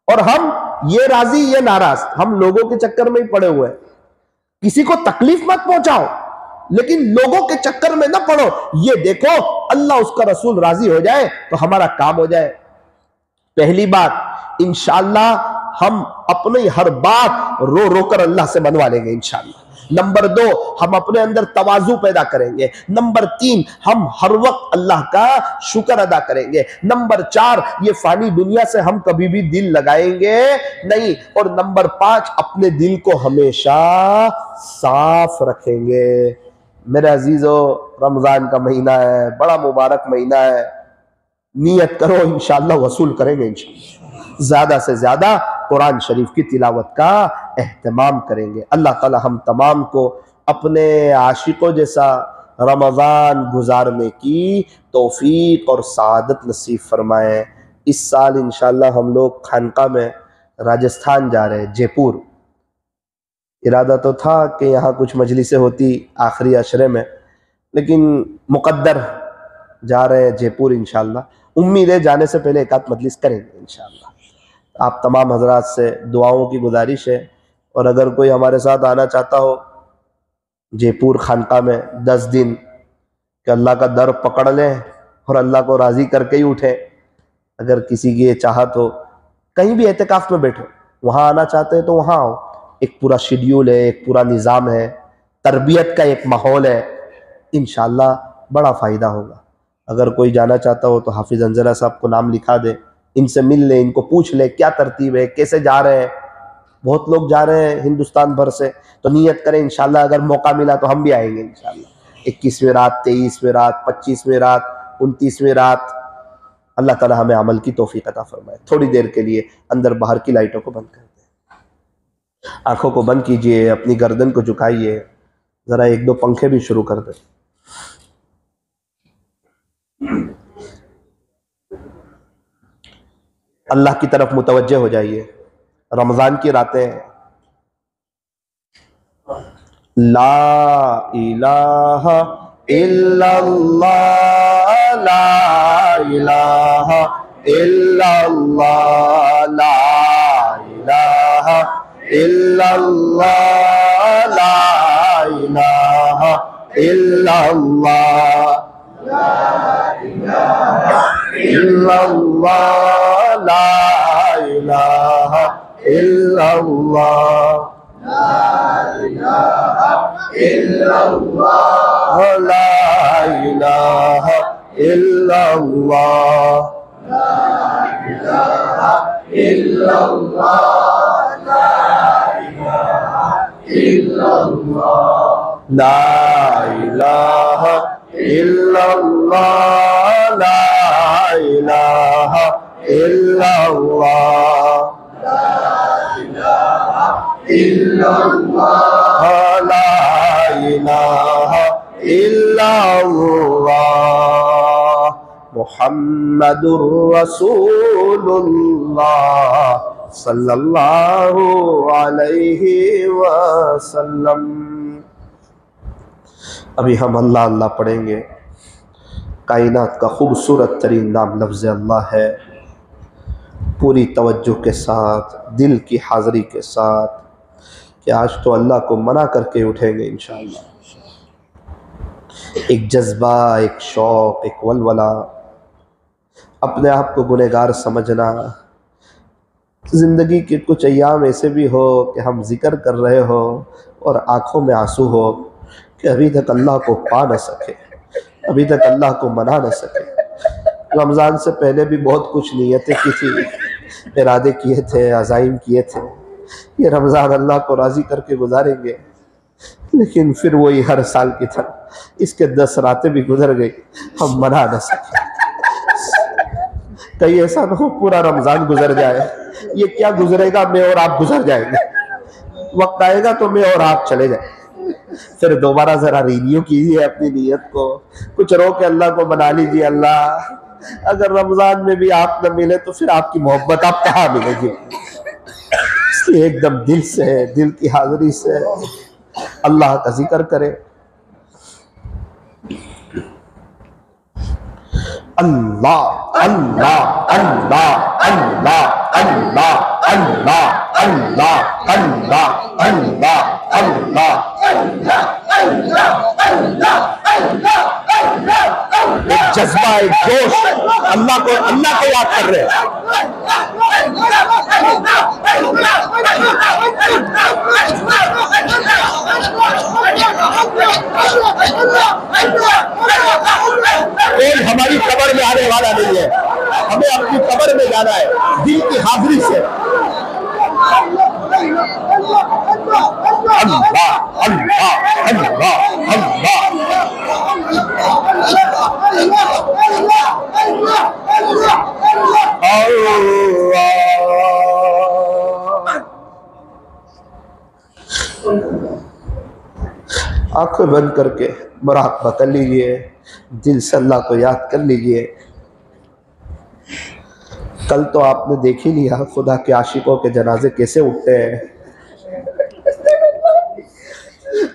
और हम ये राजी ये नाराज, हम लोगों के चक्कर में ही पड़े हुए हैं। किसी को तकलीफ मत पहुंचाओ, लेकिन लोगों के चक्कर में ना पड़ो। ये देखो अल्लाह उसका रसूल राजी हो जाए तो हमारा काम हो जाए। पहली बात, इंशाअल्लाह हम अपनी हर बात रो रो कर अल्लाह से मनवा लेंगे इंशाअल्लाह। नंबर 2, हम अपने अंदर तवाज़ु पैदा करेंगे। नंबर 3, हम हर वक्त अल्लाह का शुक्र अदा करेंगे। नंबर 4, ये फानी दुनिया से हम कभी भी दिल लगाएंगे नहीं। और नंबर 5, अपने दिल को हमेशा साफ रखेंगे। मेरे अजीजों, रमजान का महीना है, बड़ा मुबारक महीना है। नियत करो, इंशाअल्लाह वसूल करेंगे। इंशाअल्लाह ज्यादा से ज्यादा कुरान शरीफ की तिलावत का एहतमाम करेंगे। अल्लाह ताला हम तमाम को अपने आशिकों जैसा रमज़ान गुजारने की तौफीक और सआदत नसीब फरमाए। इस साल इंशाअल्लाह हम लोग खानका में राजस्थान जा रहे हैं, जयपुर। इरादा तो था कि यहाँ कुछ मजलिसें होती आखिरी अशरे में, लेकिन मुकद्दर जा रहे हैं जयपुर इंशाअल्लाह। उम्मीद है जाने से पहले एक आध मजलिस करेंगे इंशाअल्लाह। आप तमाम हजरात से दुआओं की गुजारिश है, और अगर कोई हमारे साथ आना चाहता हो जयपुर खानका में 10 दिन, कि अल्लाह का दर पकड़ लें और अल्लाह को राज़ी करके ही उठे। अगर किसी की ये चाहत हो, कहीं भी एहतिकाफ में बैठो, वहाँ आना चाहते हैं तो वहाँ आओ। एक पूरा शेड्यूल है, एक पूरा निज़ाम है, तरबियत का एक माहौल है, इंशाअल्लाह बड़ा फ़ायदा होगा। अगर कोई जाना चाहता हो तो हाफिज़ अंजरा साहब को नाम लिखा दे, इनसे मिल ले, इनको पूछ ले क्या तरतीब है, कैसे जा रहे हैं। बहुत लोग जा रहे हैं हिंदुस्तान भर से, तो नियत करें इंशाअल्लाह अगर मौका मिला तो हम भी आएंगे इंशाअल्लाह। 21वीं रात, 23वीं रात, 25वीं रात, 29वीं रात। अल्लाह ताला हमें अमल की तौफीक अता फरमाए। थोड़ी देर के लिए अंदर बाहर की लाइटों को बंद कर दें, आंखों को बंद कीजिए, अपनी गर्दन को झुकाइए, जरा 1-2 पंखे भी शुरू कर दें। अल्लाह की तरफ मुतवज्जे हो जाइए। रमजान की रातें हैं। ला इलाहा इल्लल्लाह, ला इलाहा इल्लल्लाह, ला इलाहा इल्लल्लाह, ला इलाहा इल्लल्लाह, इल्लल्लाह, ला इलाहा इल्लल्लाह, इल्लल्लाह, ला इलाहा इल्लल्लाह, ला इलाहा इल्लल्लाह, ला इलाहा इल्लल्लाह, ला इलाहा इल्लल्लाह, मुहम्मदुर रसूलुल्लाह सल्लल्लाहु अलैहि वसल्लम। अभी हम अल्लाह अल्लाह पढ़ेंगे। कायनात का खूबसूरत तरीन नाम लफ्ज़ अल्लाह है। पूरी तवज्जो के साथ, दिल की हाज़री के साथ कि आज तो अल्लाह को मना करके उठेंगे इंशाअल्लाह। एक जज्बा, एक शौक़, एक वलवला, अपने आप को गुनहगार समझना। ज़िंदगी के कुछ अय्याम ऐसे भी हो कि हम जिक्र कर रहे हो और आँखों में आंसू हो कि अभी तक अल्लाह को पा न सके, अभी तक अल्लाह को मना न सके। रमज़ान से पहले भी बहुत कुछ नीयतें की थी, इरादे किए थे, अज़ाइम किए थे, ये रमज़ान अल्लाह को राज़ी करके गुजारेंगे। लेकिन फिर वही हर साल की तरह इसके 10 रातें भी गुजर गई, हम मना न सके। कहीं ऐसा न हो पूरा रमज़ान गुजर जाए, ये क्या गुजरेगा, मैं और आप गुजर जाएंगे। वक्त आएगा तो मैं और आप चले जाए, फिर दोबारा जरा रिन्यू कीजिए अपनी नीयत को, कुछ रो के अल्लाह को मना लीजिए। अल्लाह, अगर रमजान में भी आप न मिले तो फिर आपकी मोहब्बत आप कहाँ मिलेगी। इसलिए एकदम दिल से, दिल की हाजिरी से अल्लाह का जिक्र करें। अल्लाह अल्लाह अल्लाह अल्लाह अल्लाह अल्लाह अल्लाह अल्लाह अल्लाह अल्लाह एक जज्बा, एक जोश, अल्लाह को याद कर रहे हैं। कोई हमारी कब्र में आने वाला नहीं है, हमें अपनी कब्र में जाना है दिल की हाजिरी से। अल्लाह अल्लाह अल्लाह अल्लाह आंखें बंद करके मुराक़बा कर लीजिए, दिल से अल्लाह को याद कर लीजिए। कल तो आपने देख ही लिया खुदा के आशिकों के जनाजे कैसे उठते हैं।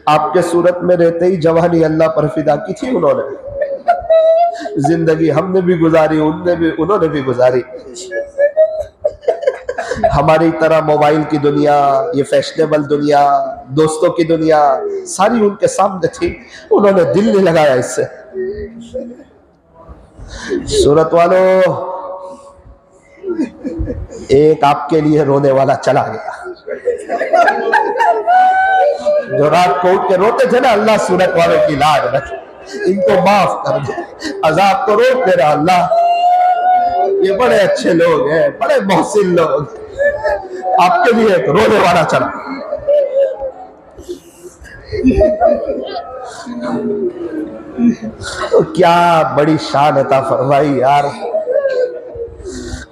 आपके सूरत में रहते ही जवानी अल्लाह पर फिदा की थी उन्होंने। जिंदगी हमने भी गुजारी, उन्होंने भी गुजारी। हमारी तरह मोबाइल की दुनिया, ये फैशनेबल दुनिया, दोस्तों की दुनिया सारी उनके सामने थी, उन्होंने दिल नहीं लगाया इससे। सूरत वालों, एक आपके लिए रोने वाला चला गया। जो रात को उठ के रोते थे ना, अल्लाह सूरत वालों की लाड रखे, इनको माफ कर दे, अजाब को रोक दे रहा अल्लाह। ये बड़े अच्छे लोग हैं, बड़े मोहसिन लोग, आपके लिए एक रोने वाला चला। तो क्या बड़ी शान अता फरमाई यार।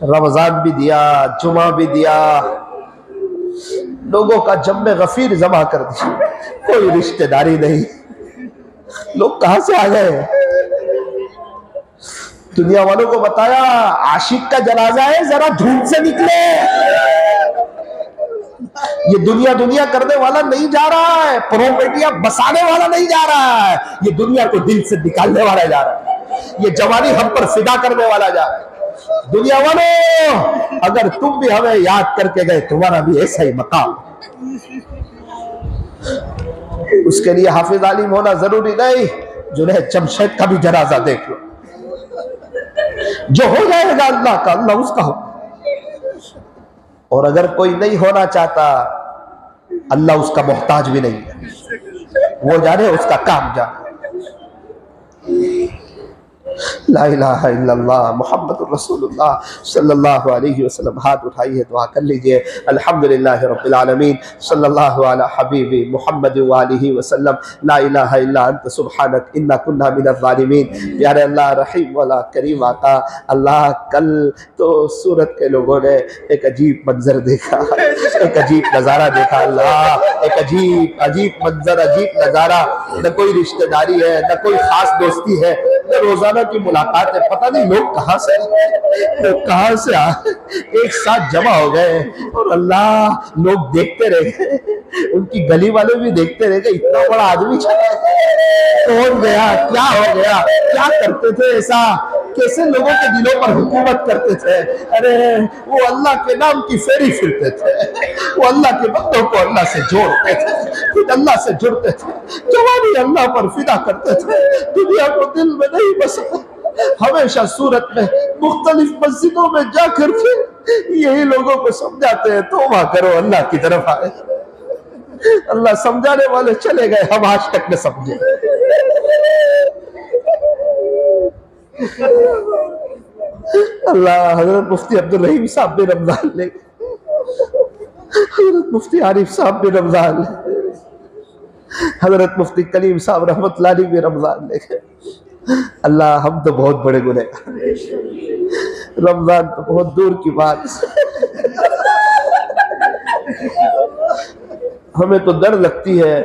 रमजान भी दिया, जुमा भी दिया, लोगों का जम्मे गफीर जमा कर दिया, कोई रिश्तेदारी नहीं, लोग कहां से आ गए। दुनिया वालों को बताया आशिक का जनाजा है, जरा धूप से निकले। ये दुनिया दुनिया करने वाला नहीं जा रहा है, प्रॉपर्टियां बसाने वाला नहीं जा रहा है, ये दुनिया को दिल से निकालने वाला जा रहा है, ये जवानी हम पर फिदा करने वाला जा रहा है। दुनिया वालों, अगर तुम भी हमें याद करके गए, तुम्हारा भी ऐसा ही मकाम। उसके लिए हाफिज आलिम होना जरूरी नहीं, जुनैद जमशेद का भी जनाजा देख लो। जो हो जाएगा अल्लाह का, अल्लाह उसका हो। और अगर कोई नहीं होना चाहता, अल्लाह उसका मोहताज भी नहीं है, वो जाने उसका काम जाने। ला इलाहा इल्लल्लाह मुहम्मदुर रसूलुल्लाह सल्लल्लाहु अलैहि वसल्लम। हाथ उठाइए, दुआ कर लीजिए। अल्हम्दुलिल्लाहि रब्बिल आलमीन, सल्लल्लाहु अला हबीबी मुहम्मद व आलिहि वसल्लम। ला इलाहा इल्ला अंत सुब्हानक इन्ना कुन्ना मिनज़ ज़ालिमीन। प्यारे अल्लाह, रहीम वाला करीम आका अल्लाह, कल तो सूरत के लोगों ने एक अजीब मंजर देखा, एक अजीब नज़ारा देखा। अल्लाह, एक अजीब अजीब मंजर, अजीब नज़ारा। न कोई रिश्तेदारी है, न कोई खास दोस्ती है, न रोजाना की मुलाकात है। पता नहीं लोग कहां से एक साथ जमा हो गए। और अल्लाह, लोग देखते रह गए, उनकी गली वाले भी देखते रह गए। इतना बड़ा आदमी चला, कौन गया, क्या हो गया, क्या करते थे ऐसा, कैसे लोगों के दिलों पर हुकूमत करते थे। अरे वो अल्लाह के नाम की फेरी फिरते थे, वो अल्लाह के बंदों को अल्लाह से जोड़ते थे, खुद अल्लाह से जुड़ते थे, जवानी अल्लाह पर फिदा करते थे, दुनिया को दिल में नहीं बसा। हमेशा सूरत में मुख्तलिफ मस्जिदों में जाकर के यही लोगों को समझाते हैं, तौबा करो, अल्लाह की तरफ आए। अल्लाह समझाने वाले चले गए, हम आज तक न समझे। अल्लाह, हजरत मुफ्ती अब्दुल रहीम साहब ने रमजान ले, हजरत मुफ्ती आरिफ साहब ने रमजान ले, हजरत मुफ्ती कलीम साहब रहमतुल्लाह अलैह भी रमजान ले गए। अल्लाह, हम तो बहुत बड़े गुनहगार, रमजान तो बहुत दूर की बात। हमें तो डर लगती है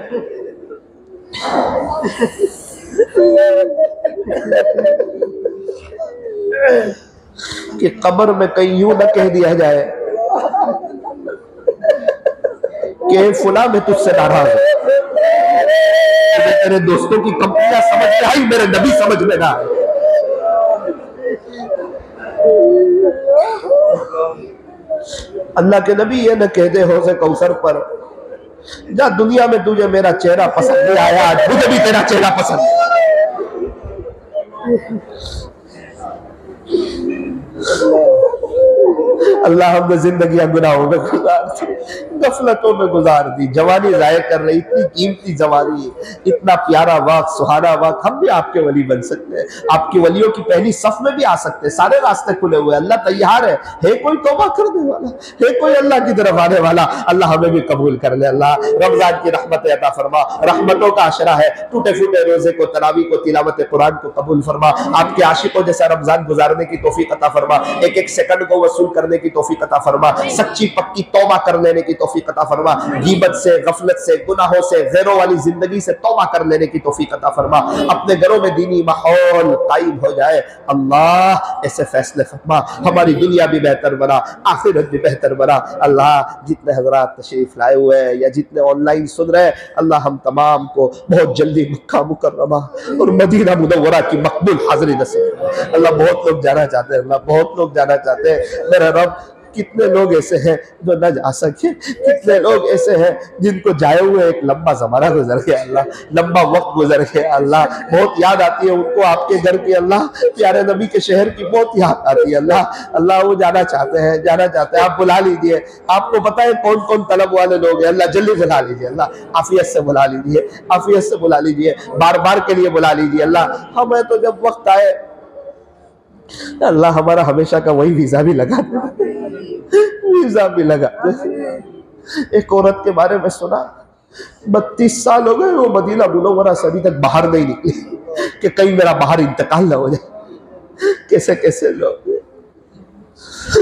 कि कब्र में कहीं यूं न कह दिया जाए कि फुला मैं तुझसे नाराज हूं, तेरे दोस्तों की कंपनियां समझ में आई, मेरे नबी समझ में ना आए। अल्लाह के नबी ये न कहते हौज़े कौसर पर, जा दुनिया में तुझे मेरा चेहरा पसंद नहीं आया, आज मुझे भी तेरा चेहरा पसंद नहीं। अल्लाह, हमने जिंदगियां गुनाहों में गुजार दी, गफलतों में गुजार दी, जवानी जाया कर रही, इतनी कीमती जवानी, इतना प्यारा वक्त, सुहाना वक्त। हम भी आपके वली बन सकते हैं, आपकी वलियों की पहली सफ में भी आ सकते हैं। सारे रास्ते खुले हुए, अल्लाह तैयार है कोई तौबा करने वाला, है कोई अल्लाह की तरफ आने वाला। अल्लाह हमें भी कबूल कर ले। अल्लाह, रमजान की रहमत अता फरमा, रहमतों का आशरा है, टूटे फूटे रोजे को, तरावी को, तिलावत कुरान को कबूल फरमा। आपके आशिकों जैसा रमजान गुजारने की तौफीक अता फरमा, एक एक सेकंड को वसूल करने की तौफीक अता फरमा, सच्ची पक्की तौबा कर लेने की तौफीक अता फरमा, गीबत से, गफलत से, गुनाहों से, गैरों वाली जिंदगी से तौबा कर लेने की तौफीक अता फरमा। अपने घरों में दीनी माहौल कायम हो जाए। अल्लाह, ऐसे फैसले फरमा, हमारी दुनिया भी बेहतर बना, आखिरत भी बेहतर बना। अल्लाह, जितने हजरात तशरीफ लाए हुए हैं या जितने ऑनलाइन सुन रहे हैं, अल्लाह हम तमाम को बहुत जल्दी मक्का मुकर्रमा और मदीना मुनव्वरा की मकबूल हाज़िरी नसीब। अल्लाह, बहुत लोग जाना चाहते हैं, अल्लाह बहुत लोग जाना चाहते हैं। मेरा रब, कितने लोग ऐसे हैं जो न जा सके, कितने लोग ऐसे हैं जिनको जाए हुए एक लंबा जमाना गुजर गया, अल्लाह लंबा वक्त गुजर गया। अल्लाह, बहुत याद आती है उनको आपके घर की, अल्लाह प्यारे नबी के शहर की बहुत याद आती है। अल्लाह वो जाना चाहते हैं, आप बुला लीजिए। आपको पता है कौन कौन तलब वाले लोग हैं, अल्लाह जल्दी बुला लीजिए। अल्लाह आफियत से बुला लीजिए, आफियत से बुला लीजिए, बार बार के लिए बुला लीजिए। अल्लाह, हमें तो जब वक्त आए, अल्लाह हमारा हमेशा का वही वीजा भी लगा दे, वीजा भी लगा दे। एक औरत के बारे में सुना, 32 साल हो गए वो मदीना मुनव्वरा से अभी तक बाहर नहीं निकली कि कहीं मेरा बाहर इंतकाल ना हो जाए। कैसे कैसे लोग।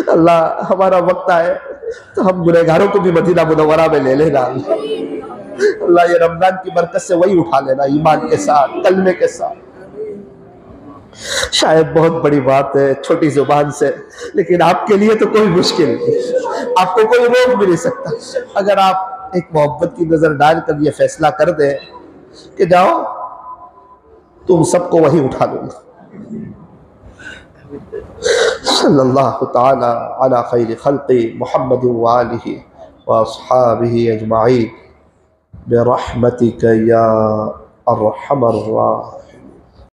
अल्लाह, हमारा वक्त आए तो हम गुनहगारों को भी मदीना मुनव्वरा में ले लेना। अल्लाह, ये रमजान की बरकत से वही उठा लेना, ईमान के साथ, कलमे के साथ। शायद बहुत बड़ी बात है छोटी जुबान से, लेकिन आपके लिए तो कोई मुश्किल नहीं, आपको कोई रोक भी नहीं सकता। अगर आप एक मोहब्बत की नजर डालकर ये फैसला कर दे कि जाओ तुम सबको वही उठा लूंगा। सल्लल्लाहु ताला अला खैर खल्क़ि मुहम्मद व आलिहि व अस्हाबिहि अजमाइन बिरहमतिक या अर्हमर राहिमीन।